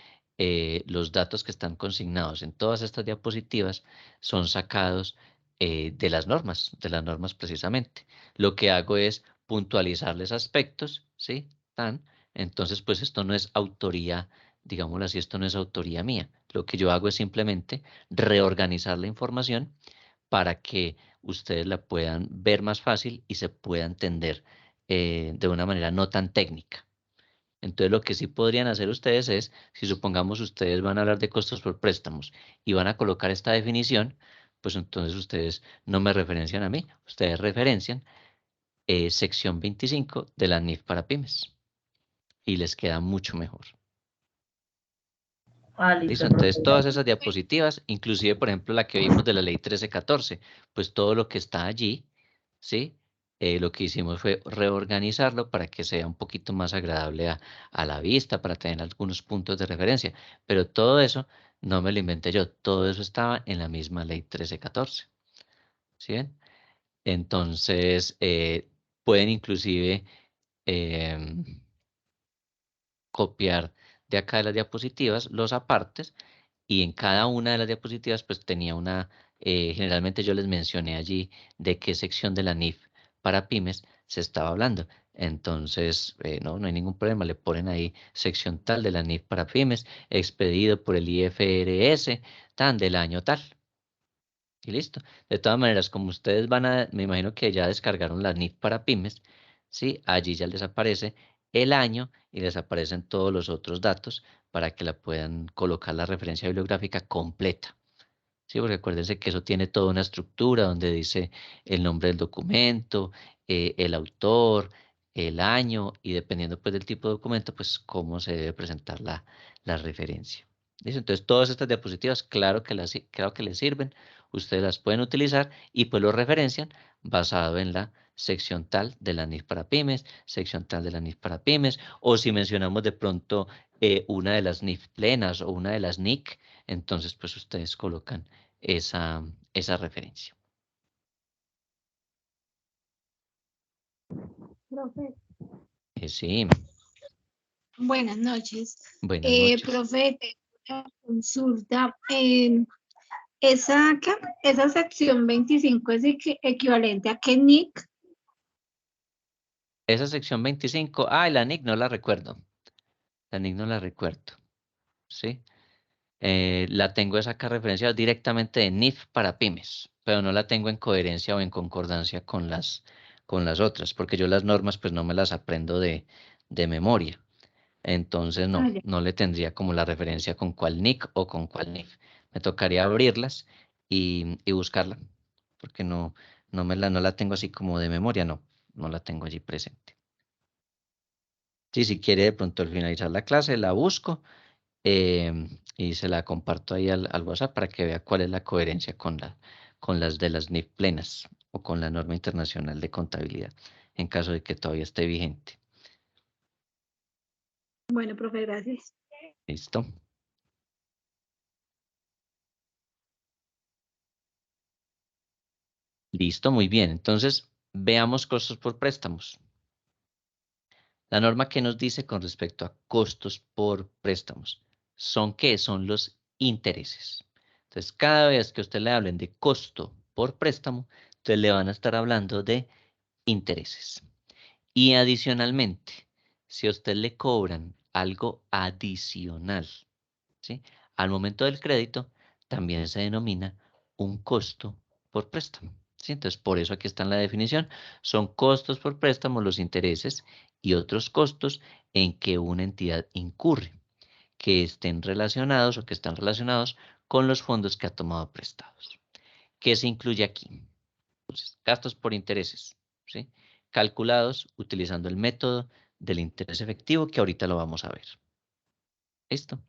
los datos que están consignados en todas estas diapositivas son sacados de las normas precisamente. Lo que hago es puntualizarles aspectos, ¿sí? Entonces, pues esto no es autoría, digámoslo así, esto no es autoría mía. Lo que yo hago es simplemente reorganizar la información para que ustedes la puedan ver más fácil y se pueda entender de una manera no tan técnica. Entonces, lo que sí podrían hacer ustedes es, si supongamos ustedes van a hablar de costos por préstamos y van a colocar esta definición, pues entonces ustedes no me referencian a mí, ustedes referencian sección 25 de la NIF para pymes y les queda mucho mejor. ¿Listo? Listo, Entonces, profe. todas esas diapositivas, inclusive, por ejemplo, la que vimos de la ley 1314, pues todo lo que está allí, ¿sí? Lo que hicimos fue reorganizarlo para que sea un poquito más agradable a la vista, para tener algunos puntos de referencia. Pero todo eso no me lo inventé yo, todo eso estaba en la misma ley 1314. ¿Sí ven? Entonces, pueden inclusive copiar de acá de las diapositivas los apartes y en cada una de las diapositivas pues tenía una, generalmente yo les mencioné allí de qué sección de la NIF para pymes se estaba hablando. Entonces, no hay ningún problema, le ponen ahí sección tal de la NIF para pymes, expedido por el IFRS, tan del año tal. Y listo. De todas maneras, como ustedes me imagino que ya descargaron la NIF para pymes, ¿sí? Allí ya les aparece el año y les aparecen todos los otros datos para que la puedan colocar la referencia bibliográfica completa. Sí, porque acuérdense que eso tiene toda una estructura donde dice el nombre del documento, el autor, el año y dependiendo pues del tipo de documento, pues cómo se debe presentar la referencia. ¿Listo? Entonces todas estas diapositivas, claro que les sirven, ustedes las pueden utilizar y pues lo referencian basado en la sección tal de la NIF para pymes, sección tal de la NIF para pymes, o si mencionamos de pronto una de las NIF plenas o una de las NIC, entonces pues ustedes colocan esa referencia. Profe, Sí, buenas noches. buenas noches. Profe, tengo una consulta. Esa sección 25 es equivalente a qué NIC. Esa sección 25, la NIC no la recuerdo. La NIC no la recuerdo. ¿Sí? La tengo esa acá referenciada directamente de NIF para pymes, pero no la tengo en coherencia o en concordancia con las otras, porque yo las normas pues no me las aprendo de memoria. Entonces Ya. no le tendría como la referencia con cuál NIC o con cuál NIF. Me tocaría abrirlas y buscarla, porque no la tengo así como de memoria, no la tengo allí presente. Sí, si quiere de pronto al finalizar la clase la busco y se la comparto ahí al WhatsApp para que vea cuál es la coherencia con las de las NIF plenas o con la norma internacional de contabilidad, en caso de que todavía esté vigente. Bueno, profe, gracias. ¿Listo? Listo, muy bien. Entonces, veamos costos por préstamos. La norma que nos dice con respecto a costos por préstamos, ¿son qué? Son los intereses. Entonces, cada vez que usted le hablen de costo por préstamo, entonces le van a estar hablando de intereses. Y adicionalmente, si a usted le cobran algo adicional, ¿sí? Al momento del crédito, también se denomina un costo por préstamo. ¿Sí? Entonces, por eso aquí está en la definición. Son costos por préstamo, los intereses y otros costos en que una entidad incurre, que estén relacionados o que están relacionados con los fondos que ha tomado prestados. ¿Qué se incluye aquí? Entonces, gastos por intereses, ¿sí? Calculados utilizando el método del interés efectivo que ahorita lo vamos a ver. ¿Listo?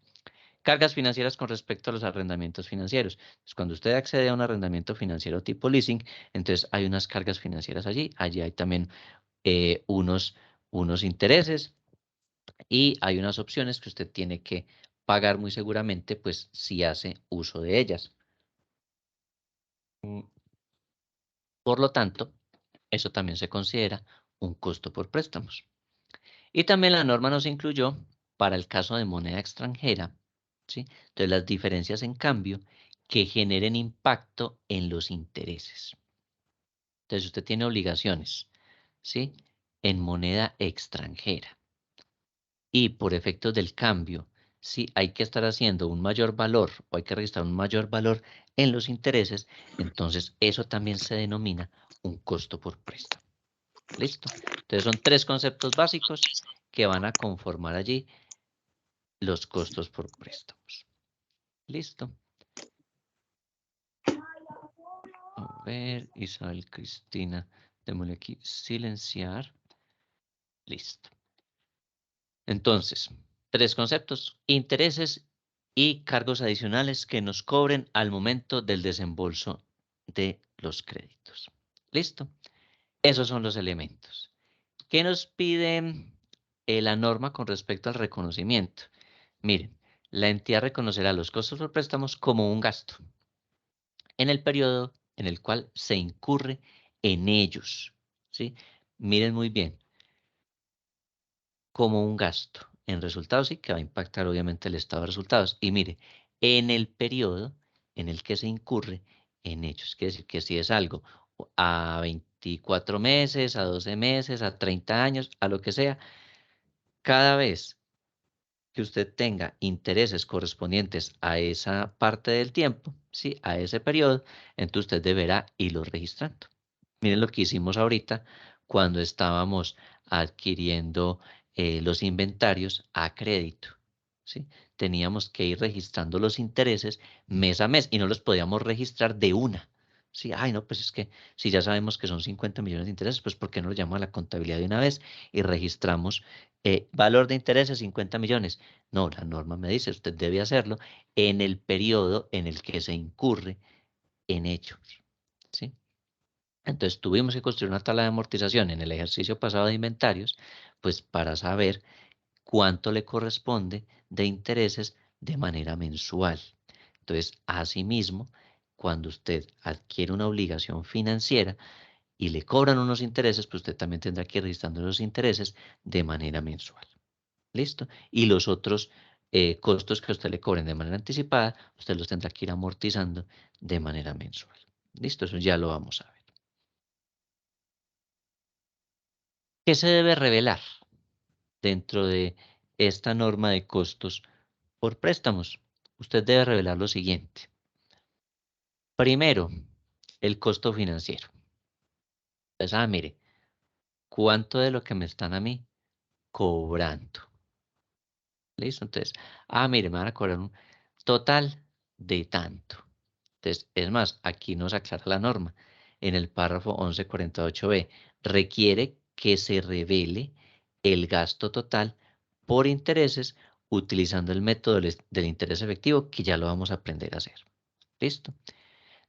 Cargas financieras con respecto a los arrendamientos financieros. Entonces, cuando usted accede a un arrendamiento financiero tipo leasing, entonces hay unas cargas financieras allí. Allí hay también unos intereses y hay unas opciones que usted tiene que pagar muy seguramente, pues si hace uso de ellas. Por lo tanto, eso también se considera un costo por préstamos. Y también la norma nos incluyó para el caso de moneda extranjera, ¿sí? Entonces, las diferencias en cambio que generen impacto en los intereses. Entonces, usted tiene obligaciones, ¿sí? En moneda extranjera. Y por efectos del cambio, si hay que estar haciendo un mayor valor o hay que registrar un mayor valor en los intereses, entonces eso también se denomina un costo por préstamo. ¿Listo? Entonces son 3 conceptos básicos que van a conformar allí los costos por préstamos. ¿Listo? A ver, Isabel Cristina, démosle aquí silenciar. Listo. Entonces, 3 conceptos: intereses y cargos adicionales que nos cobren al momento del desembolso de los créditos. ¿Listo? Esos son los elementos. ¿Qué nos pide la norma con respecto al reconocimiento? Miren, la entidad reconocerá los costos por préstamos como un gasto en el periodo en el cual se incurre en ellos. ¿Sí? Miren muy bien, como un gasto en resultados, sí, que va a impactar obviamente el estado de resultados. Y mire, en el periodo en el que se incurre en ellos. Quiere decir que si es algo a 24 meses, a 12 meses, a 30 años, a lo que sea, cada vez que usted tenga intereses correspondientes a esa parte del tiempo, ¿sí? A ese periodo, entonces usted deberá irlo registrando. Miren lo que hicimos ahorita cuando estábamos adquiriendo los inventarios a crédito, ¿sí? Teníamos que ir registrando los intereses mes a mes y no los podíamos registrar de una. Sí, ay, no, pues es que si ya sabemos que son 50 millones de intereses, pues ¿por qué no lo llamamos a la contabilidad de una vez y registramos valor de intereses 50 millones? No, la norma me dice, usted debe hacerlo en el periodo en el que se incurre en hechos, ¿sí? Entonces tuvimos que construir una tabla de amortización en el ejercicio pasado de inventarios, pues para saber cuánto le corresponde de intereses de manera mensual. Entonces, asimismo, cuando usted adquiere una obligación financiera y le cobran unos intereses, pues usted también tendrá que ir registrando los intereses de manera mensual. ¿Listo? Y los otros costos que a usted le cobren de manera anticipada, usted los tendrá que ir amortizando de manera mensual. ¿Listo? Eso ya lo vamos a ver. ¿Qué se debe revelar dentro de esta norma de costos por préstamos? Usted debe revelar lo siguiente. Primero, el costo financiero. Entonces, mire, ¿cuánto de lo que me están a mí cobrando? ¿Listo? Entonces, mire, me van a cobrar un total de tanto. Entonces, es más, aquí nos aclara la norma. En el párrafo 1148b, requiere que se revele el gasto total por intereses utilizando el método del interés efectivo, que ya lo vamos a aprender a hacer. ¿Listo?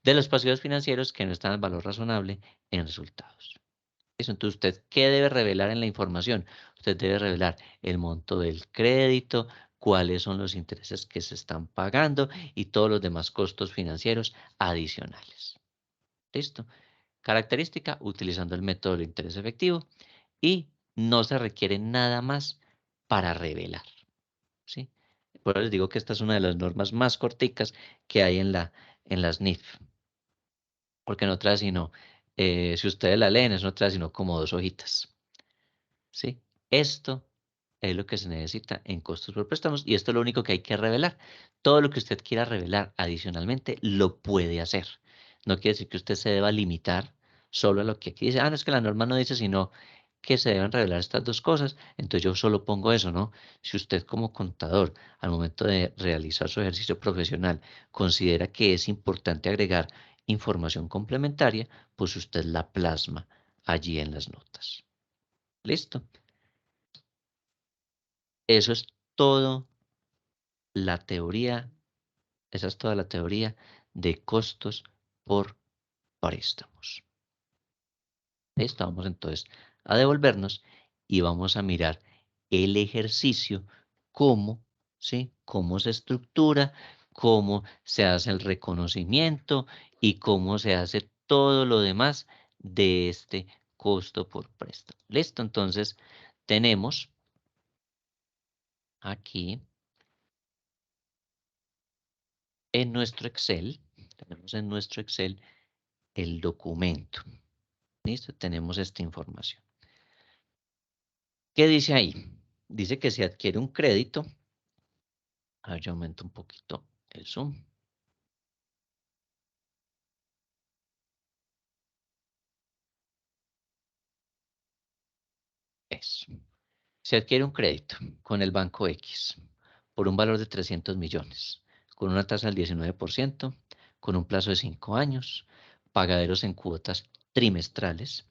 De los pasivos financieros que no están al valor razonable en resultados. Eso, entonces, ¿usted qué debe revelar en la información? Usted debe revelar el monto del crédito, cuáles son los intereses que se están pagando y todos los demás costos financieros adicionales. ¿Listo? Característica, utilizando el método del interés efectivo y no se requiere nada más para revelar. ¿Sí? Por eso les digo que esta es una de las normas más corticas que hay en las NIF. Porque no trae sino, si ustedes la leen, eso no trae sino como 2 hojitas. ¿Sí? Esto es lo que se necesita en costos por préstamos y esto es lo único que hay que revelar. Todo lo que usted quiera revelar adicionalmente lo puede hacer. No quiere decir que usted se deba limitar solo a lo que aquí dice. No es que la norma no dice sino que se deben revelar estas 2 cosas. Entonces yo solo pongo eso, ¿no? Si usted como contador al momento de realizar su ejercicio profesional considera que es importante agregar información complementaria, pues usted la plasma allí en las notas. ¿Listo? Eso es todo la teoría, esa es toda la teoría de costos por préstamos. Listo, vamos entonces a devolvernos y vamos a mirar el ejercicio, cómo, ¿sí? Cómo se estructura, cómo se hace el reconocimiento y cómo se hace todo lo demás de este costo por préstamo. Listo, entonces tenemos aquí en nuestro Excel, tenemos en nuestro Excel el documento. ¿Listo? Tenemos esta información. ¿Qué dice ahí? Dice que se adquiere un crédito. A ver, yo aumento un poquito el zoom. Eso. Se adquiere un crédito con el banco X por un valor de 300 millones, con una tasa del 19%, con un plazo de 5 años, pagaderos en cuotas trimestrales,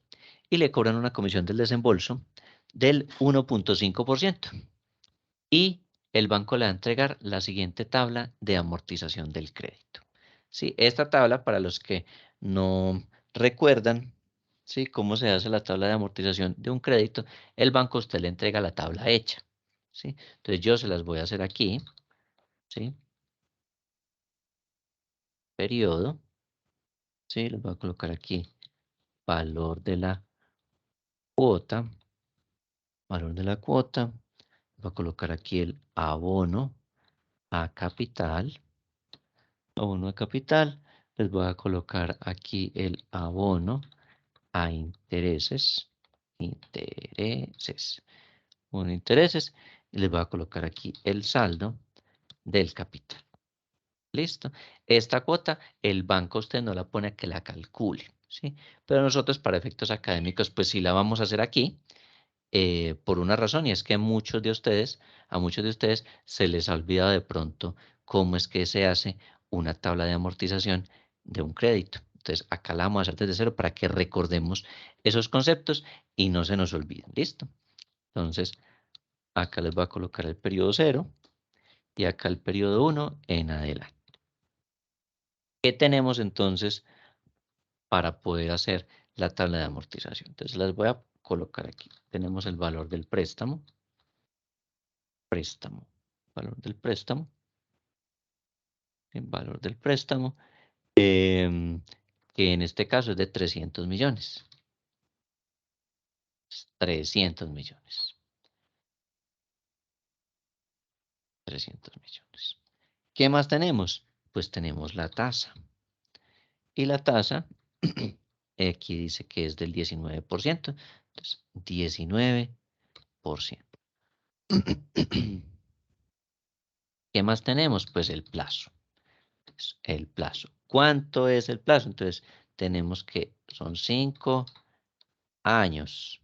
y le cobran una comisión del desembolso del 1.5%. Y el banco le va a entregar la siguiente tabla de amortización del crédito. ¿Sí? Esta tabla, para los que no recuerdan, ¿sí?, cómo se hace la tabla de amortización de un crédito, el banco a usted le entrega la tabla hecha. ¿Sí? Entonces yo se las voy a hacer aquí. ¿Sí? Periodo. ¿Sí? Les voy a colocar aquí valor de la cuota. Valor de la cuota. Voy a colocar aquí el abono a capital. Abono a capital. Les voy a colocar aquí el abono a intereses. Intereses. Abono a intereses. Y les voy a colocar aquí el saldo del capital. ¿Listo? Esta cuota, el banco usted no la pone a que la calcule, ¿sí? Pero nosotros, para efectos académicos, pues sí la vamos a hacer aquí, por una razón, y es que a muchos de ustedes se les ha olvidado de pronto cómo es que se hace una tabla de amortización de un crédito. Entonces, acá la vamos a hacer desde cero para que recordemos esos conceptos y no se nos olviden. ¿Listo? Entonces, acá les voy a colocar el periodo 0 y acá el periodo 1 en adelante. ¿Qué tenemos entonces para poder hacer la tabla de amortización? Entonces las voy a colocar aquí. Tenemos el valor del préstamo. Valor del préstamo. El valor del préstamo. Que en este caso es de 300 millones. 300 millones. 300 millones. ¿Qué más tenemos? Pues tenemos la tasa. Y la tasa, aquí dice que es del 19%. Entonces, 19%. ¿Qué más tenemos? Pues el plazo. El plazo. ¿Cuánto es el plazo? Entonces, tenemos que son 5 años.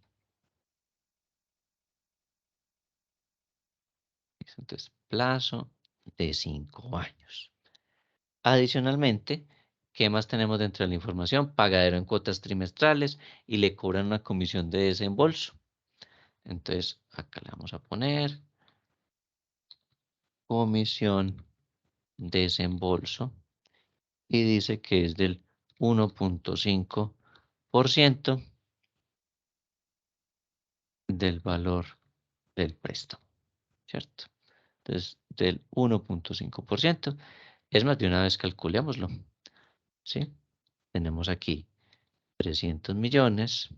Entonces, plazo de 5 años. Adicionalmente, ¿qué más tenemos dentro de la información? Pagadero en cuotas trimestrales y le cobran una comisión de desembolso. Entonces, acá le vamos a poner comisión desembolso y dice que es del 1.5% del valor del préstamo, ¿cierto? Entonces, del 1.5%. Es más, de una vez calculémoslo, ¿sí? Tenemos aquí 300 millones.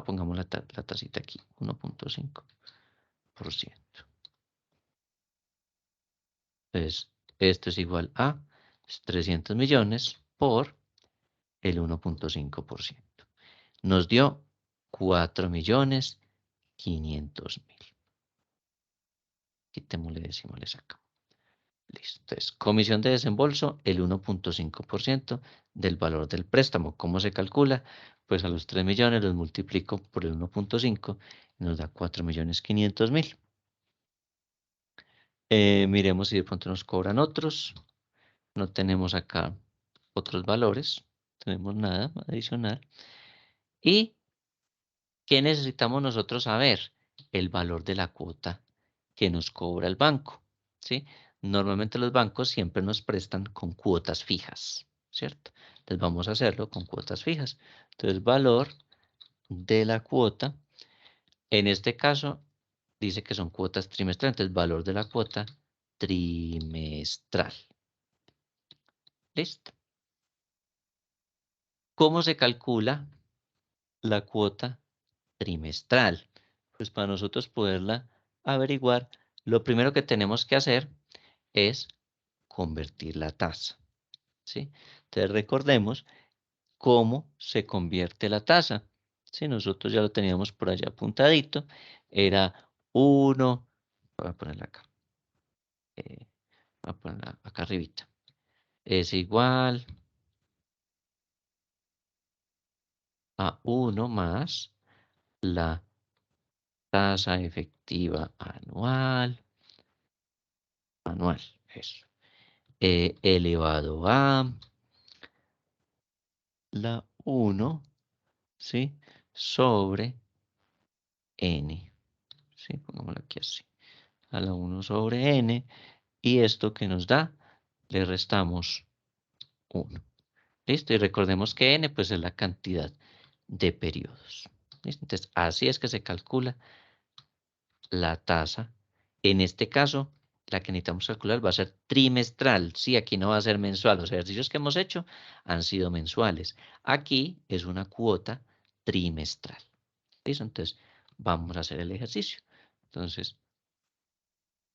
Pongamos la tacita aquí, 1.5%. Entonces, esto es igual a 300 millones por el 1.5%. Nos dio 4.500.000. Quitémosle decimales acá. Listo. Entonces, comisión de desembolso, el 1.5% del valor del préstamo. ¿Cómo se calcula? Pues a los 3 millones los multiplico por el 1.5 y nos da 4.500.000. Miremos si de pronto nos cobran otros. No tenemos acá otros valores. No tenemos nada adicional. ¿Y qué necesitamos nosotros saber? El valor de la cuota que nos cobra el banco, ¿sí? Normalmente los bancos siempre nos prestan con cuotas fijas, ¿cierto? Entonces vamos a hacerlo con cuotas fijas. Entonces, valor de la cuota, en este caso, dice que son cuotas trimestrales. Entonces, valor de la cuota trimestral. ¿Listo? ¿Cómo se calcula la cuota trimestral? Pues para nosotros poderla averiguar, lo primero que tenemos que hacer es convertir la tasa, ¿sí? Entonces recordemos cómo se convierte la tasa. Si nosotros ya lo teníamos por allá apuntadito, era 1, voy a ponerla acá, voy a ponerla acá arribita, es igual a 1 más la tasa efectiva anual, eso, elevado a la 1, ¿sí? Sobre n, ¿sí? Pongámoslo aquí así, a la 1 sobre n, y esto que nos da, le restamos 1. ¿Listo? Y recordemos que n pues es la cantidad de periodos. ¿Listo? Entonces, así es que se calcula la tasa. En este caso, la que necesitamos calcular va a ser trimestral. Sí, aquí no va a ser mensual. Los ejercicios que hemos hecho han sido mensuales. Aquí es una cuota trimestral. ¿Listo? Entonces, vamos a hacer el ejercicio. Entonces,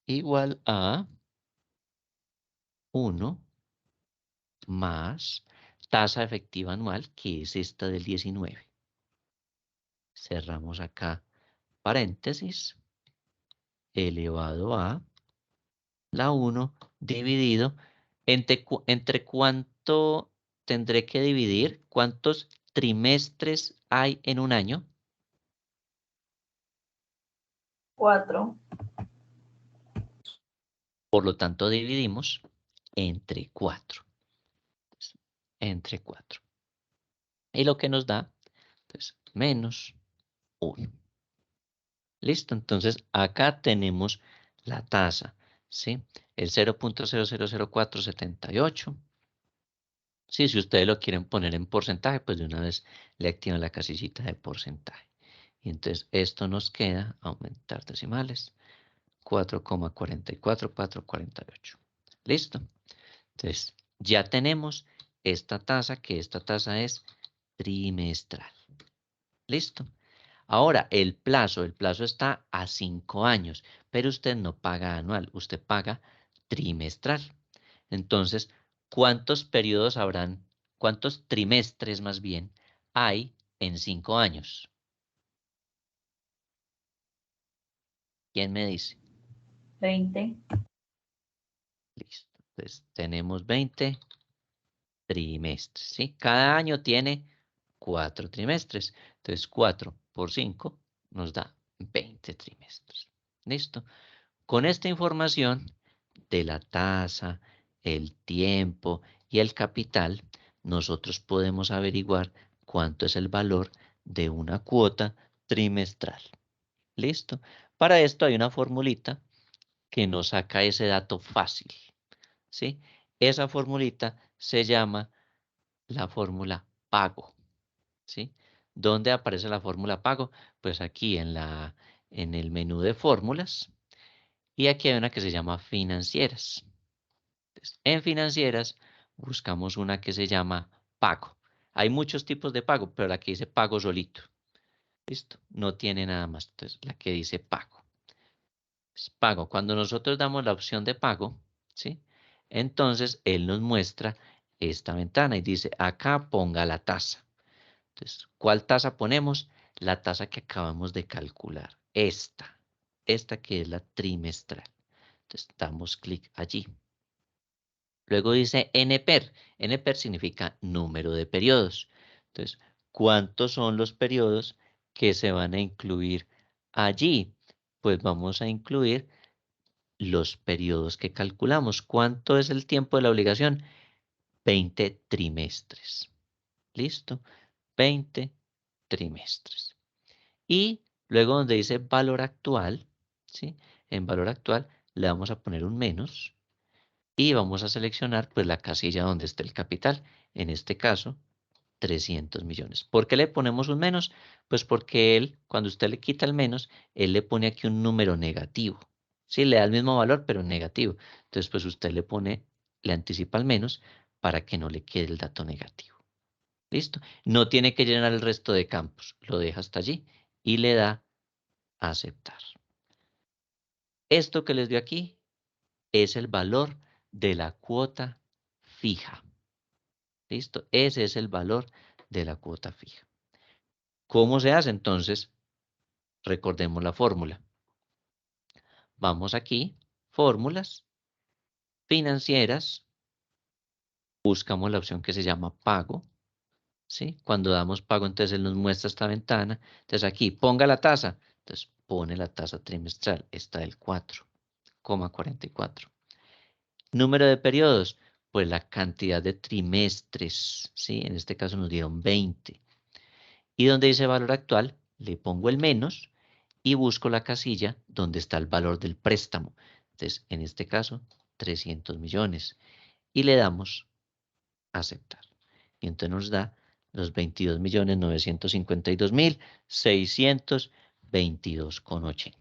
igual a 1 más tasa efectiva anual, que es esta del 19. Cerramos acá paréntesis, elevado a la 1 dividido entre cuánto tendré que dividir, cuántos trimestres hay en un año. 4. Por lo tanto, dividimos entre 4. Entre 4. Y lo que nos da, pues, menos 1. Listo, entonces acá tenemos la tasa, ¿sí? El 0.000478. Sí, si ustedes lo quieren poner en porcentaje, pues de una vez le activan la casillita de porcentaje. Y entonces esto nos queda, aumentar decimales, 4,44448. ¿Listo? Entonces ya tenemos esta tasa, que esta tasa es trimestral. ¿Listo? Ahora, el plazo está a 5 años, pero usted no paga anual, usted paga trimestral. Entonces, ¿cuántos periodos habrán, cuántos trimestres más bien hay en 5 años? ¿Quién me dice? 20. Listo. Entonces, tenemos 20 trimestres, ¿sí? Cada año tiene 4 trimestres. Entonces, 4 por 5 nos da 20 trimestres. ¿Listo? Con esta información de la tasa, el tiempo y el capital, nosotros podemos averiguar cuánto es el valor de una cuota trimestral. ¿Listo? Para esto hay una formulita que nos saca ese dato fácil, ¿sí? Esa formulita se llama la fórmula pago, ¿sí? ¿Dónde aparece la fórmula pago? Pues aquí en el menú de fórmulas, y aquí hay una que se llama financieras. Entonces, en financieras buscamos una que se llama pago. Hay muchos tipos de pago, pero la que dice pago solito. ¿Listo? No tiene nada más. Entonces, la que dice pago. Es pago. Cuando nosotros damos la opción de pago, ¿sí? Entonces, él nos muestra esta ventana y dice, acá ponga la tasa. Entonces, ¿cuál tasa ponemos? La tasa que acabamos de calcular. Esta que es la trimestral. Entonces, damos clic allí. Luego dice NPER. NPER significa número de periodos. Entonces, ¿cuántos son los periodos que se van a incluir allí? Pues vamos a incluir los periodos que calculamos. ¿Cuánto es el tiempo de la obligación? 20 trimestres. ¿Listo? 20 trimestres. Y luego donde dice valor actual, ¿sí? En valor actual le vamos a poner un menos. Y vamos a seleccionar pues la casilla donde esté el capital, en este caso 300 millones. ¿Por qué le ponemos un menos? Pues porque él, cuando usted le quita el menos, él le pone aquí un número negativo. Sí, le da el mismo valor, pero negativo. Entonces, pues usted le anticipa el menos para que no le quede el dato negativo. ¿Listo? No tiene que llenar el resto de campos. Lo deja hasta allí y le da a aceptar. Esto que les dio aquí es el valor de la cuota fija. ¿Listo? Ese es el valor de la cuota fija. ¿Cómo se hace? Entonces, recordemos la fórmula. Vamos aquí, fórmulas, financieras, buscamos la opción que se llama pago, ¿sí? Cuando damos pago, entonces él nos muestra esta ventana. Entonces aquí, ponga la tasa, Entonces pone la tasa trimestral, está del 4,44. Número de periodos, pues la cantidad de trimestres, ¿sí? En este caso nos dieron 20. Y donde dice valor actual, le pongo el menos y busco la casilla donde está el valor del préstamo. Entonces, en este caso, 300 millones. Y le damos aceptar. Y entonces nos da los 22.952.622,80.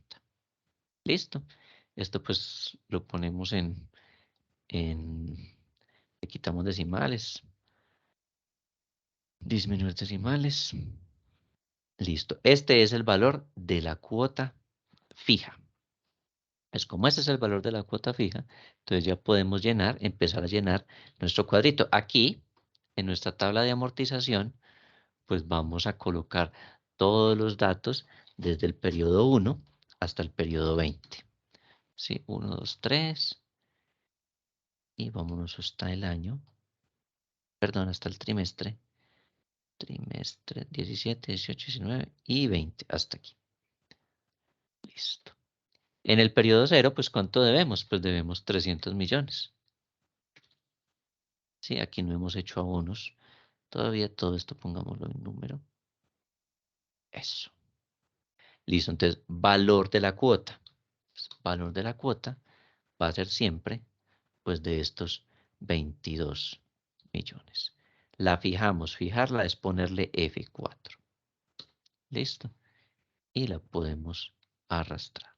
¿Listo? Esto pues lo ponemos le quitamos decimales. Disminuir decimales. Listo. Este es el valor de la cuota fija. Es como este es el valor de la cuota fija, entonces ya podemos empezar a llenar nuestro cuadrito. Aquí, en nuestra tabla de amortización, pues vamos a colocar todos los datos desde el periodo 1 hasta el periodo 20. ¿Sí? 1, 2, 3. Y vámonos hasta el año. Perdón, hasta el trimestre. Trimestre 17, 18, 19 y 20. Hasta aquí. Listo. En el periodo 0, pues ¿cuánto debemos? Pues debemos 300 millones. Sí, aquí no hemos hecho abonos. Todavía todo esto pongámoslo en número. Eso. Listo, entonces, valor de la cuota. Valor de la cuota va a ser siempre, pues, de estos 22 millones. La fijamos. Fijarla es ponerle F4. Listo. Y la podemos arrastrar.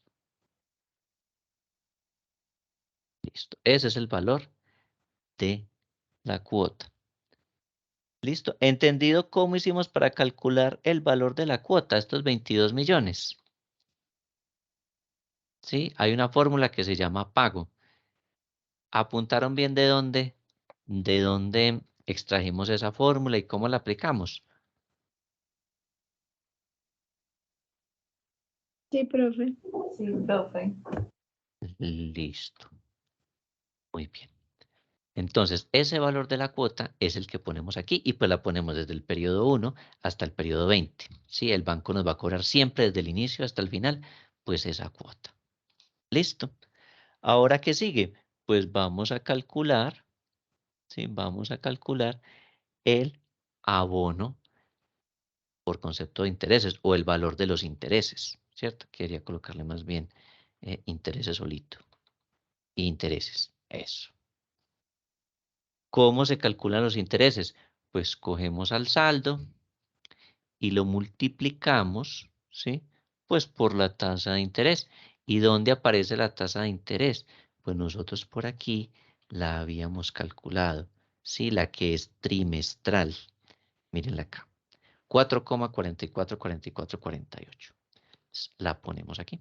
Listo. Ese es el valor de la cuota. Listo. ¿Entendido cómo hicimos para calcular el valor de la cuota, estos 22 millones? ¿Sí? Hay una fórmula que se llama pago. ¿Apuntaron bien de dónde extrajimos esa fórmula y cómo la aplicamos? Sí, profe. Sí, profe. Listo. Muy bien. Entonces, ese valor de la cuota es el que ponemos aquí y pues la ponemos desde el periodo 1 hasta el periodo 20. ¿Sí? El banco nos va a cobrar siempre desde el inicio hasta el final, pues esa cuota. Listo. Ahora, ¿qué sigue? Pues vamos a calcular, ¿sí? Vamos a calcular el abono por concepto de intereses o el valor de los intereses, ¿cierto? Quería colocarle más bien intereses solito. Intereses, eso. ¿Cómo se calculan los intereses? Pues cogemos al saldo y lo multiplicamos, ¿sí? Pues por la tasa de interés. ¿Y dónde aparece la tasa de interés? Pues nosotros por aquí la habíamos calculado, ¿sí? La que es trimestral. Mírenla acá. 4,444448. La ponemos aquí.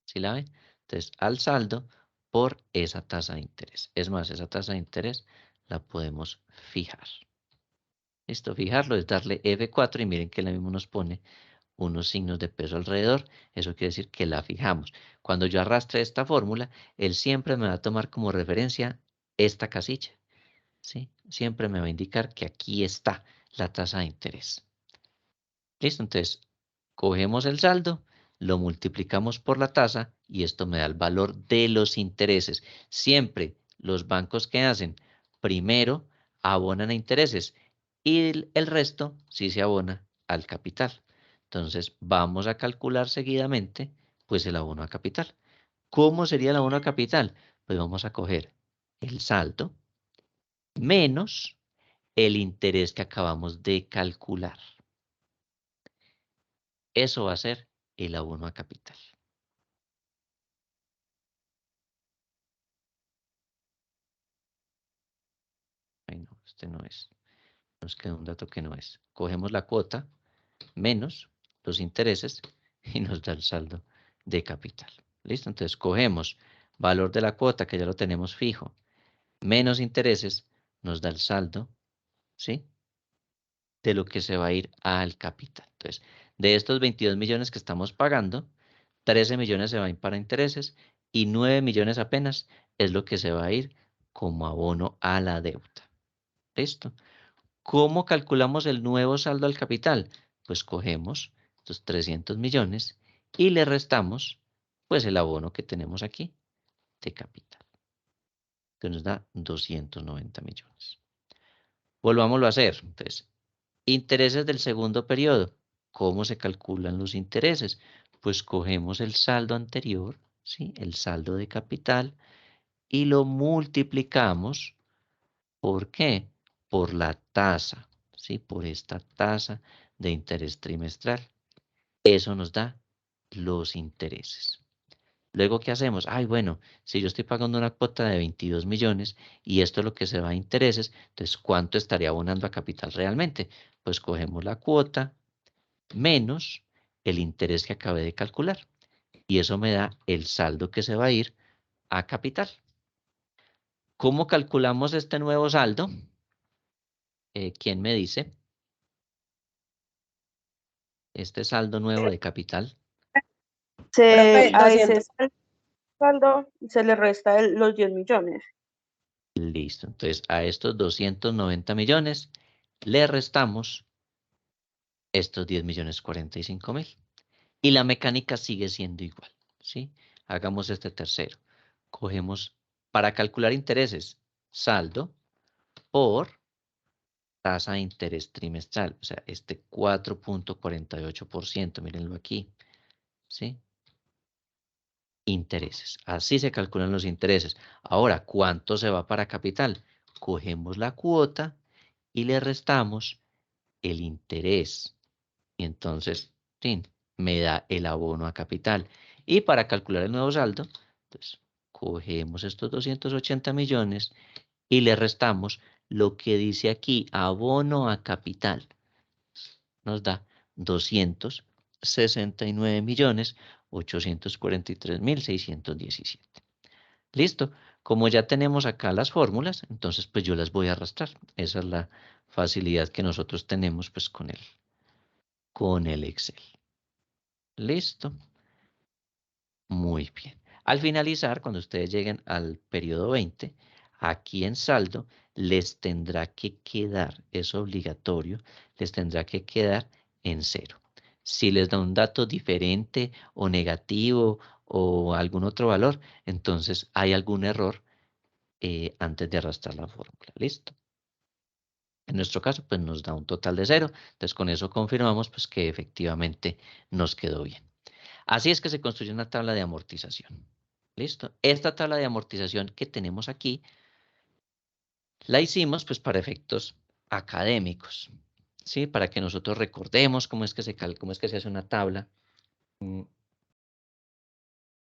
¿Sí la ven? Entonces, al saldo por esa tasa de interés. Es más, esa tasa de interés la podemos fijar. Esto, fijarlo es darle F4 y miren que la mismo nos pone unos signos de peso alrededor. Eso quiere decir que la fijamos. Cuando yo arrastre esta fórmula, él siempre me va a tomar como referencia esta casilla. ¿Sí? Siempre me va a indicar que aquí está la tasa de interés. ¿Listo? Entonces, cogemos el saldo, lo multiplicamos por la tasa y esto me da el valor de los intereses. Siempre los bancos que hacen, primero abonan a intereses y el resto sí se abona al capital. Entonces, vamos a calcular seguidamente, pues el abono a capital. ¿Cómo sería el abono a capital? Pues vamos a coger el saldo menos el interés que acabamos de calcular. Eso va a ser el abono a capital. Ay, no, este no es. Nos queda un dato que no es. Cogemos la cuota menos los intereses y nos da el saldo de capital. ¿Listo? Entonces cogemos valor de la cuota, que ya lo tenemos fijo, menos intereses, nos da el saldo, ¿sí? De lo que se va a ir al capital. Entonces, de estos 22 millones que estamos pagando, 13 millones se van a ir para intereses y 9 millones apenas es lo que se va a ir como abono a la deuda. ¿Listo? ¿Cómo calculamos el nuevo saldo al capital? Pues cogemos estos 300 millones, y le restamos pues el abono que tenemos aquí de capital. Entonces nos da 290 millones. Volvámoslo a hacer. Entonces, intereses del segundo periodo. ¿Cómo se calculan los intereses? Pues cogemos el saldo anterior, ¿sí? El saldo de capital, y lo multiplicamos. ¿Por qué? Por la tasa, ¿sí? Por esta tasa de interés trimestral. Eso nos da los intereses. Luego, ¿qué hacemos? Ay, bueno, si yo estoy pagando una cuota de 22 millones y esto es lo que se va a intereses, entonces, ¿cuánto estaría abonando a capital realmente? Pues cogemos la cuota menos el interés que acabé de calcular. Y eso me da el saldo que se va a ir a capital. ¿Cómo calculamos este nuevo saldo? ¿Quién me dice? Este saldo nuevo de capital. Profe, A ese 200. saldo se le resta los 10 millones. Listo. Entonces, a estos 290 millones le restamos estos 10 millones 45 mil. Y la mecánica sigue siendo igual, ¿sí? Hagamos este tercero. Cogemos, para calcular intereses, saldo por tasa de interés trimestral. O sea, este 4.48%, mírenlo aquí, ¿sí? Intereses. Así se calculan los intereses. Ahora, ¿cuánto se va para capital? Cogemos la cuota y le restamos el interés. Y entonces, tin, me da el abono a capital. Y para calcular el nuevo saldo, pues cogemos estos 280 millones y le restamos lo que dice aquí, abono a capital. Nos da 269.843.617. Listo. Como ya tenemos acá las fórmulas, entonces pues yo las voy a arrastrar. Esa es la facilidad que nosotros tenemos pues con el Excel. Listo. Muy bien. Al finalizar, cuando ustedes lleguen al periodo 20, aquí en saldo les tendrá que quedar, es obligatorio, les tendrá que quedar en 0. Si les da un dato diferente o negativo o algún otro valor, entonces hay algún error antes de arrastrar la fórmula. ¿Listo? En nuestro caso, pues nos da un total de 0. Entonces, con eso confirmamos pues, que efectivamente nos quedó bien. Así es que se construye una tabla de amortización. ¿Listo? Esta tabla de amortización que tenemos aquí, la hicimos pues para efectos académicos, ¿sí? Para que nosotros recordemos cómo es que se hace una tabla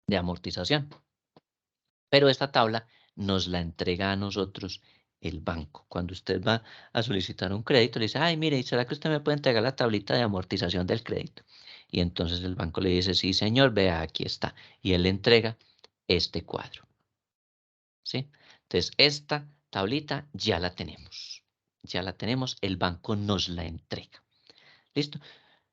de amortización. Pero esta tabla nos la entrega a nosotros el banco. Cuando usted va a solicitar un crédito, le dice, ay, mire, ¿será que usted me puede entregar la tablita de amortización del crédito? Y entonces el banco le dice, sí, señor, vea, aquí está. Y él le entrega este cuadro. ¿Sí? Entonces, esta tablita ya la tenemos. Ya la tenemos, el banco nos la entrega. ¿Listo?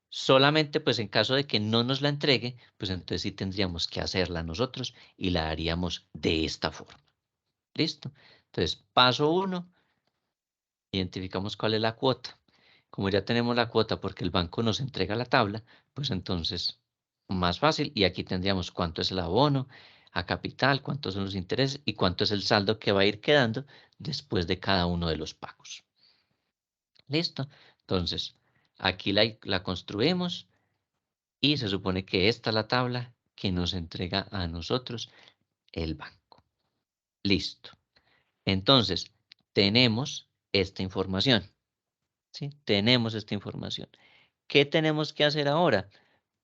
Solamente, pues, en caso de que no nos la entregue, pues entonces sí tendríamos que hacerla nosotros y la haríamos de esta forma. ¿Listo? Entonces, paso 1, identificamos cuál es la cuota. Como ya tenemos la cuota porque el banco nos entrega la tabla, pues entonces, más fácil. Y aquí tendríamos cuánto es el abono a capital, cuántos son los intereses y cuánto es el saldo que va a ir quedando después de cada uno de los pagos. ¿Listo? Entonces, aquí la construimos y se supone que esta es la tabla que nos entrega a nosotros el banco. Listo. Entonces, tenemos esta información. ¿Sí? Tenemos esta información. ¿Qué tenemos que hacer ahora?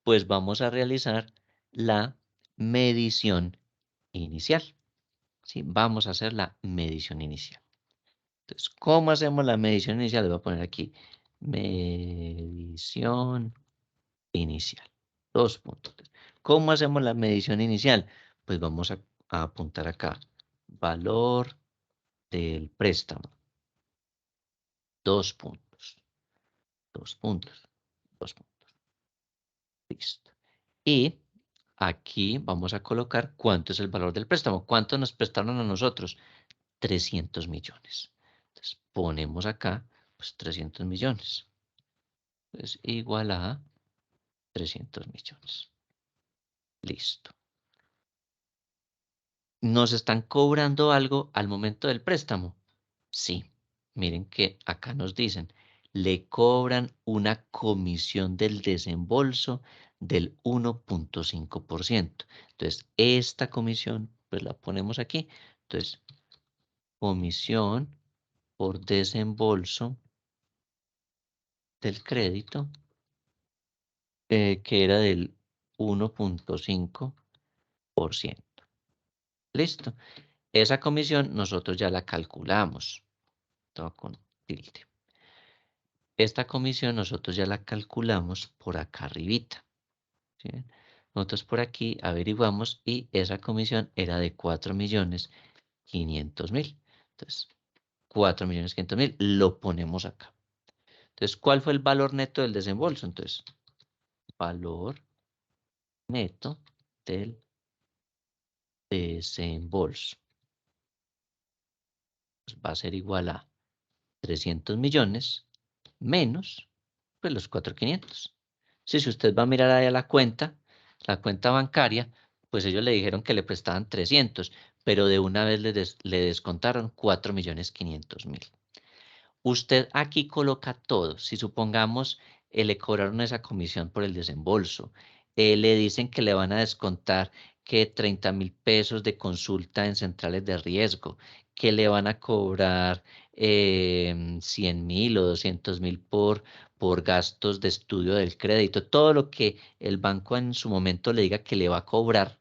Pues vamos a realizar la medición inicial. ¿Sí? Vamos a hacer la medición inicial. Entonces, ¿cómo hacemos la medición inicial? Le voy a poner aquí, medición inicial. 2 puntos. ¿Cómo hacemos la medición inicial? Pues vamos a apuntar acá, valor del préstamo. 2 puntos. 2 puntos. 2 puntos. Listo. Y aquí vamos a colocar cuánto es el valor del préstamo. ¿Cuánto nos prestaron a nosotros? 300 millones. Entonces ponemos acá, pues 300 millones. Es igual a 300 millones. Listo. ¿Nos están cobrando algo al momento del préstamo? Sí. Miren que acá nos dicen, le cobran una comisión del desembolso del 1.5%. Entonces, esta comisión, pues la ponemos aquí. Entonces, comisión por desembolso del crédito, que era del 1.5%. Listo. Esa comisión nosotros ya la calculamos. Todo con tilde. Esta comisión nosotros ya la calculamos por acá arribita. ¿Sí? Nosotros por aquí averiguamos y esa comisión era de 4.500.000. Entonces, 4.500.000 lo ponemos acá. Entonces, ¿cuál fue el valor neto del desembolso? Entonces, valor neto del desembolso pues va a ser igual a 300 millones menos pues los 4.500. Si usted va a mirar ahí a la cuenta bancaria, pues ellos le dijeron que le prestaban 300, pero de una vez le descontaron 4.500.000. Usted aquí coloca todo. Si supongamos le cobraron esa comisión por el desembolso, le dicen que le van a descontar que 30.000 pesos de consulta en centrales de riesgo, que le van a cobrar 100.000 o 200.000 por gastos de estudio del crédito, todo lo que el banco en su momento le diga que le va a cobrar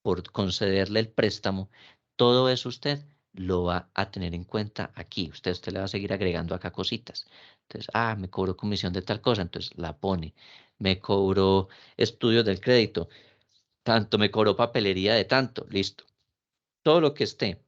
por concederle el préstamo, todo eso usted lo va a tener en cuenta aquí. Usted le va a seguir agregando acá cositas. Entonces, me cobró comisión de tal cosa, entonces la pone. Me cobró estudios del crédito, tanto, me cobró papelería de tanto, listo. Todo lo que esté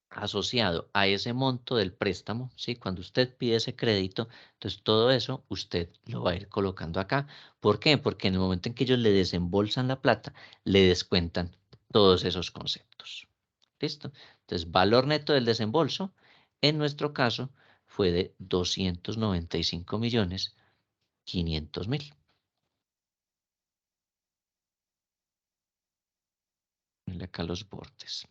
asociado a ese monto del préstamo, ¿sí? Cuando usted pide ese crédito, entonces todo eso usted lo va a ir colocando acá. ¿Por qué? Porque en el momento en que ellos le desembolsan la plata, le descuentan todos esos conceptos. ¿Listo? Entonces, valor neto del desembolso, en nuestro caso, fue de 295.500.000. Mire acá los bordes.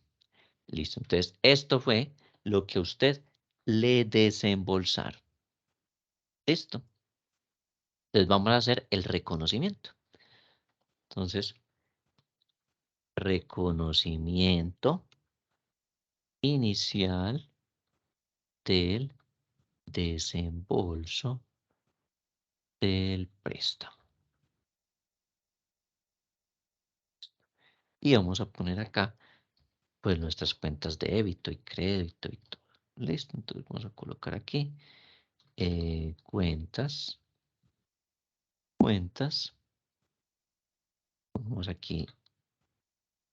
Listo. Entonces, esto fue lo que usted le desembolsaron. Listo. Entonces vamos a hacer el reconocimiento. Entonces, reconocimiento inicial del desembolso del préstamo. Y vamos a poner acá, pues, nuestras cuentas de débito y crédito y todo. Listo. Entonces vamos a colocar aquí cuentas. Vamos aquí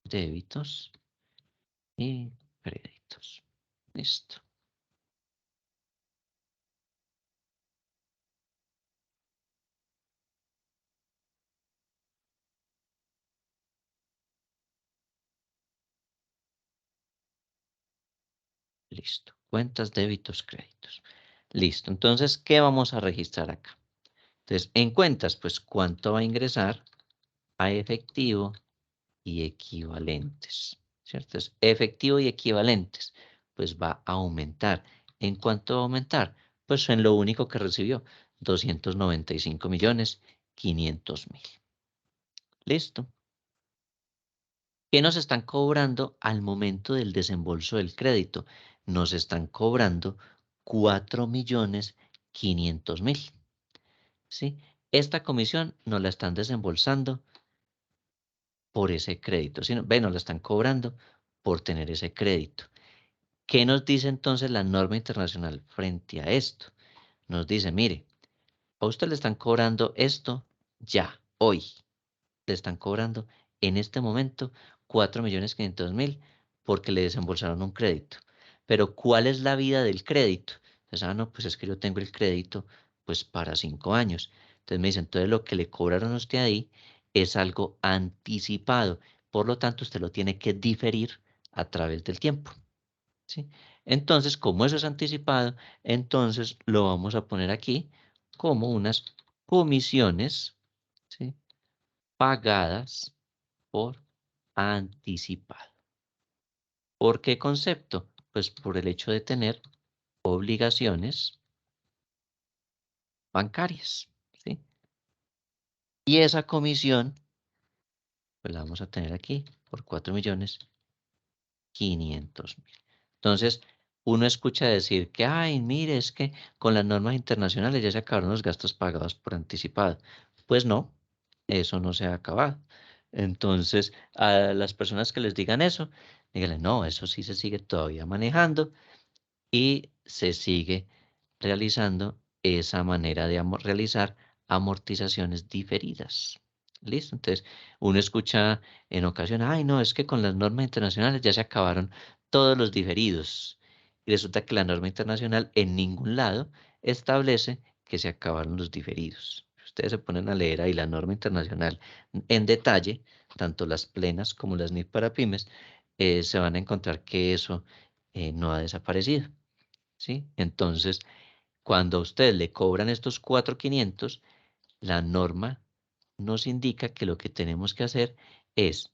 débitos y créditos. Listo. Listo. Cuentas, débitos, créditos. Listo. Entonces, ¿qué vamos a registrar acá? Entonces, en cuentas, pues, ¿cuánto va a ingresar a efectivo y equivalentes? ¿Cierto? Entonces, efectivo y equivalentes, pues va a aumentar. ¿En cuánto va a aumentar? Pues en lo único que recibió, 295.500.000. Listo. ¿Qué nos están cobrando al momento del desembolso del crédito? Nos están cobrando 4.500.000. ¿Sí? Esta comisión nos la están desembolsando por ese crédito. ¿Sí? Ve, nos la están cobrando por tener ese crédito. ¿Qué nos dice entonces la norma internacional frente a esto? Nos dice, mire, a usted le están cobrando esto ya, hoy. Le están cobrando en este momento 4.500.000 porque le desembolsaron un crédito. Pero ¿cuál es la vida del crédito? Entonces, no, pues es que yo tengo el crédito pues para 5 años. Entonces me dicen, entonces lo que le cobraron a usted ahí es algo anticipado. Por lo tanto, usted lo tiene que diferir a través del tiempo. ¿Sí? Entonces, como eso es anticipado, entonces lo vamos a poner aquí como unas comisiones, ¿sí? pagadas por anticipado. ¿Por qué concepto? Pues por el hecho de tener obligaciones bancarias, ¿sí? Y esa comisión, pues la vamos a tener aquí por 4.500.000. Entonces, uno escucha decir que, ay, mire, es que con las normas internacionales ya se acabaron los gastos pagados por anticipado. Pues no, eso no se ha acabado. Entonces, a las personas que les digan eso, díganle, no, eso sí se sigue todavía manejando y se sigue realizando esa manera de realizar amortizaciones diferidas. ¿Listo? Entonces, uno escucha en ocasiones, ay, no, es que con las normas internacionales ya se acabaron todos los diferidos. Y resulta que la norma internacional en ningún lado establece que se acabaron los diferidos. Si ustedes se ponen a leer ahí la norma internacional en detalle, tanto las plenas como las NIF para pymes, se van a encontrar que eso no ha desaparecido. ¿Sí? Entonces, cuando a usted le cobran estos 4.500, la norma nos indica que lo que tenemos que hacer es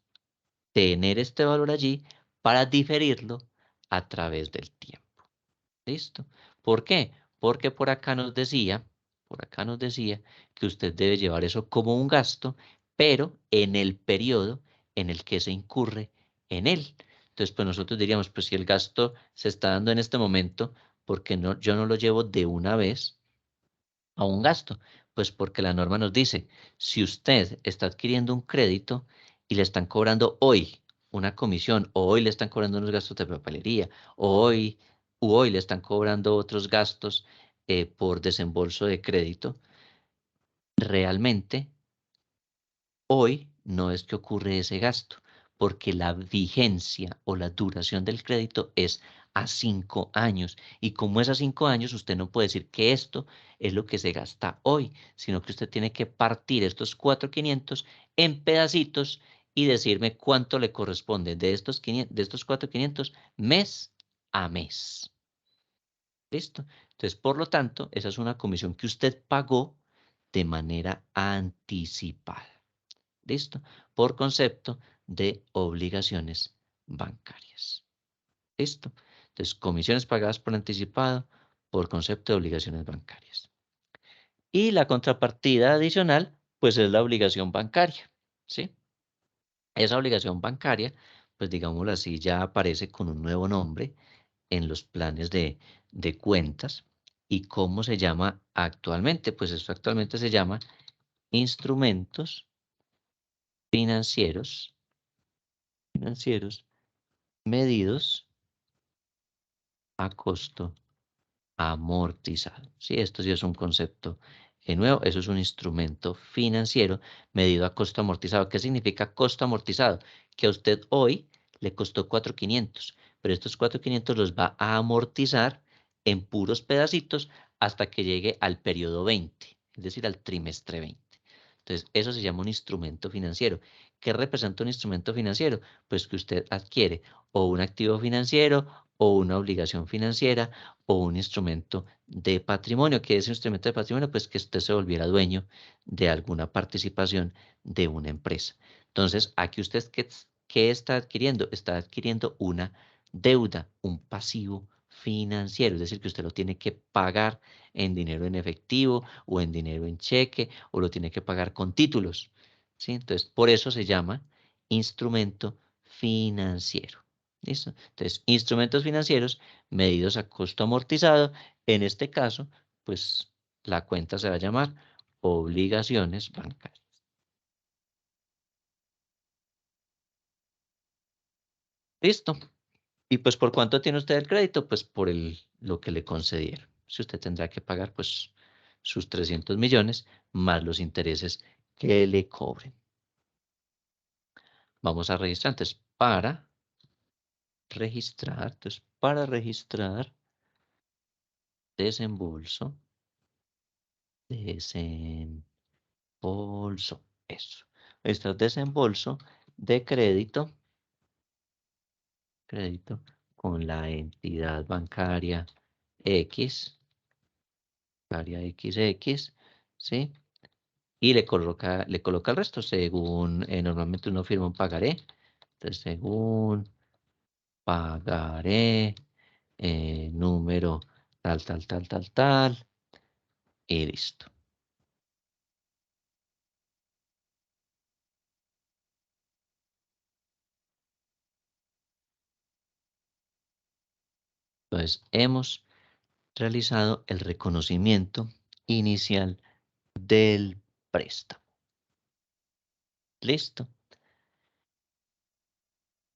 tener este valor allí para diferirlo a través del tiempo. ¿Listo? ¿Por qué? Porque por acá nos decía que usted debe llevar eso como un gasto, pero en el periodo en el que se incurre en él. Entonces, pues nosotros diríamos, pues si el gasto se está dando en este momento, ¿por qué no, yo no lo llevo de una vez a un gasto? Pues porque la norma nos dice, si usted está adquiriendo un crédito y le están cobrando hoy una comisión, o hoy le están cobrando unos gastos de papelería, o hoy le están cobrando otros gastos por desembolso de crédito, realmente hoy no es que ocurre ese gasto, porque la vigencia o la duración del crédito es a 5 años. Y como es a 5 años, usted no puede decir que esto es lo que se gasta hoy, sino que usted tiene que partir estos 4.500 en pedacitos y decirme cuánto le corresponde de estos 500, de estos 4.500 mes a mes. ¿Listo? Entonces, por lo tanto, esa es una comisión que usted pagó de manera anticipada. ¿Listo? Por concepto de obligaciones bancarias. ¿Listo? Entonces, comisiones pagadas por anticipado por concepto de obligaciones bancarias. Y la contrapartida adicional, pues es la obligación bancaria. ¿Sí? Esa obligación bancaria, pues digámoslo así, ya aparece con un nuevo nombre en los planes de cuentas. ¿Y cómo se llama actualmente? Pues esto actualmente se llama instrumentos financieros medidos a costo amortizado. Sí, esto sí es un concepto nuevo, eso es un instrumento financiero medido a costo amortizado. ¿Qué significa costo amortizado? Que a usted hoy le costó 4.500, pero estos 4.500 los va a amortizar en puros pedacitos hasta que llegue al periodo 20, es decir, al trimestre 20. Entonces, eso se llama un instrumento financiero. ¿Qué representa un instrumento financiero? Pues que usted adquiere o un activo financiero o una obligación financiera o un instrumento de patrimonio. ¿Qué es un instrumento de patrimonio? Pues que usted se volviera dueño de alguna participación de una empresa. Entonces, aquí usted, ¿qué está adquiriendo? Está adquiriendo una deuda, un pasivo financiero, es decir, que usted lo tiene que pagar en dinero en efectivo o en dinero en cheque o lo tiene que pagar con títulos. ¿Sí? Entonces, por eso se llama instrumento financiero. ¿Listo? Entonces, instrumentos financieros medidos a costo amortizado. En este caso, pues la cuenta se va a llamar obligaciones bancarias. ¿Listo? Y pues, ¿por cuánto tiene usted el crédito? Pues por lo que le concedieron. Si usted tendrá que pagar, pues, sus 300 millones más los intereses que le cobren. Vamos a registrar. Entonces, para registrar desembolso, eso. Registrar desembolso de crédito con la entidad bancaria X, bancaria XX, ¿sí? y le coloca el resto según normalmente uno firma un pagaré. Entonces, según pagaré, número tal, tal, tal, tal, tal, y listo. Entonces, hemos realizado el reconocimiento inicial del préstamo. Listo.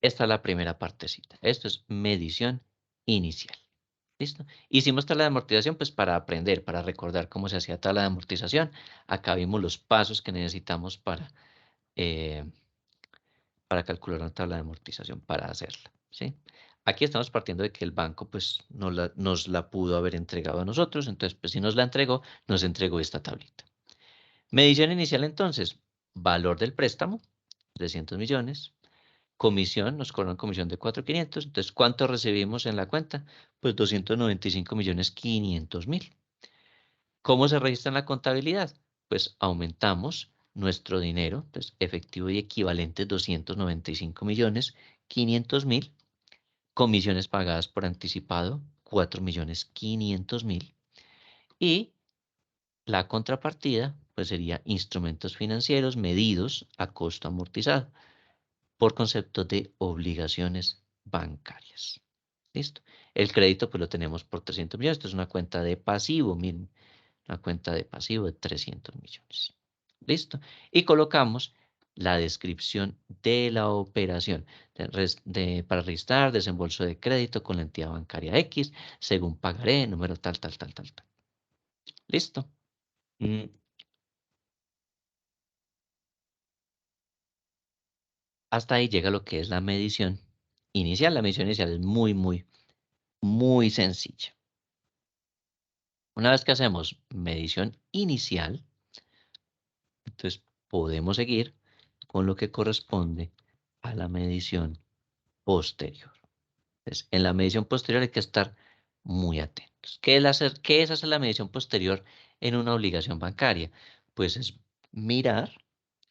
Esta es la primera partecita. Esto es medición inicial. ¿Listo? Hicimos tabla de amortización pues para aprender, para recordar cómo se hacía tabla de amortización. Acá vimos los pasos que necesitamos eh, para calcular una tabla de amortización, para hacerla. ¿Sí? Aquí estamos partiendo de que el banco pues nos la pudo haber entregado a nosotros. Entonces, pues si nos la entregó, nos entregó esta tablita. Medición inicial entonces, valor del préstamo, 300 millones. Comisión, nos cobran comisión de 4.500. Entonces, ¿cuánto recibimos en la cuenta? Pues 295.500.000. ¿Cómo se registra en la contabilidad? Pues aumentamos nuestro dinero, pues efectivo y equivalente 295.500.000. Comisiones pagadas por anticipado, 4.500.000. Y la contrapartida, pues sería instrumentos financieros medidos a costo amortizado por concepto de obligaciones bancarias. ¿Listo? El crédito pues lo tenemos por 300 millones. Esto es una cuenta de pasivo, miren, una cuenta de pasivo de 300 millones. ¿Listo? Y colocamos la descripción de la operación para registrar desembolso de crédito con la entidad bancaria X, según pagaré, número tal, tal, tal, tal, tal. ¿Listo? Hasta ahí llega lo que es la medición inicial. La medición inicial es muy, muy, muy sencilla. Una vez que hacemos medición inicial, entonces podemos seguir con lo que corresponde a la medición posterior. Entonces, en la medición posterior hay que estar muy atentos. ¿Qué es hacer la medición posterior en una obligación bancaria? Pues mirar,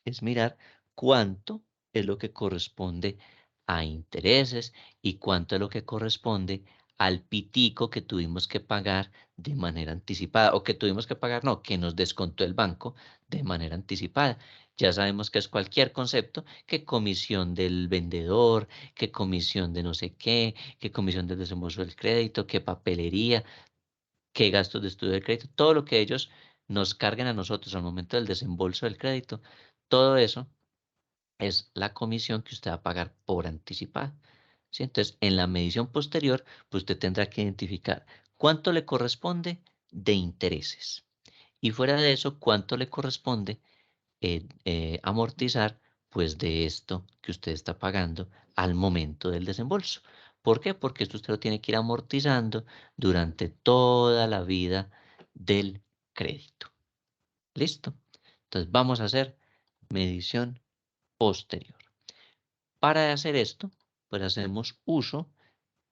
es mirar cuánto es lo que corresponde a intereses y cuánto es lo que corresponde al pitico que tuvimos que pagar de manera anticipada, o que tuvimos que pagar, no, que nos descontó el banco de manera anticipada. Ya sabemos que es cualquier concepto, que comisión del vendedor, que comisión de no sé qué, que comisión del desembolso del crédito, que papelería, que gastos de estudio del crédito, todo lo que ellos nos carguen a nosotros al momento del desembolso del crédito, todo eso es la comisión que usted va a pagar por anticipado. ¿Sí? Entonces, en la medición posterior, pues usted tendrá que identificar cuánto le corresponde de intereses. Y fuera de eso, cuánto le corresponde amortizar, pues de esto que usted está pagando al momento del desembolso. ¿Por qué? Porque esto usted lo tiene que ir amortizando durante toda la vida del crédito. ¿Listo? Entonces vamos a hacer medición posterior. Para hacer esto, pues hacemos uso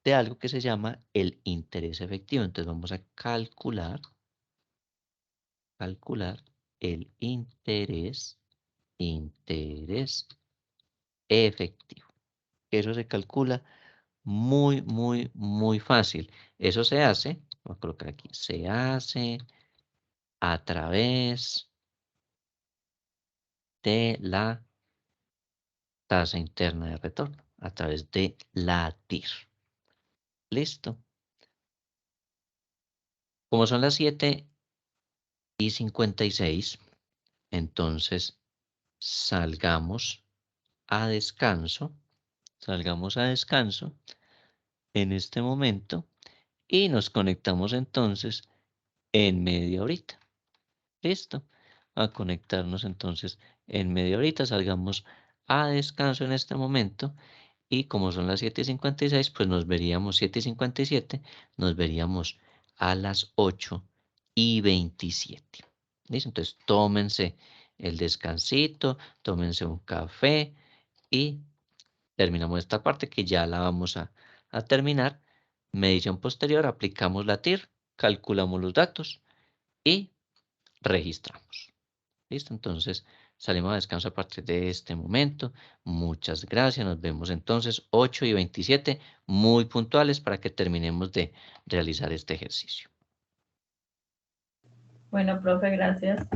de algo que se llama el interés efectivo. Entonces vamos a calcular el interés efectivo. Eso se calcula muy, muy, muy fácil. Eso se hace, voy a colocar aquí, se hace a través de la tasa interna de retorno, a través de la TIR. ¿Listo? Como son las 7:56, entonces salgamos a descanso. Salgamos a descanso en este momento y nos conectamos entonces en media horita. ¿Listo? A conectarnos entonces en media horita. Salgamos a descanso en este momento. Y como son las 7:56, pues nos veríamos 7:57, nos veríamos a las 8:27. ¿Listo? Entonces tómense el descansito, tómense un café y terminamos esta parte que ya la vamos a terminar. Medición posterior, aplicamos la TIR, calculamos los datos y registramos. Listo, entonces salimos a descanso a partir de este momento. Muchas gracias. Nos vemos entonces 8:27, muy puntuales para que terminemos de realizar este ejercicio. Bueno, profe, gracias.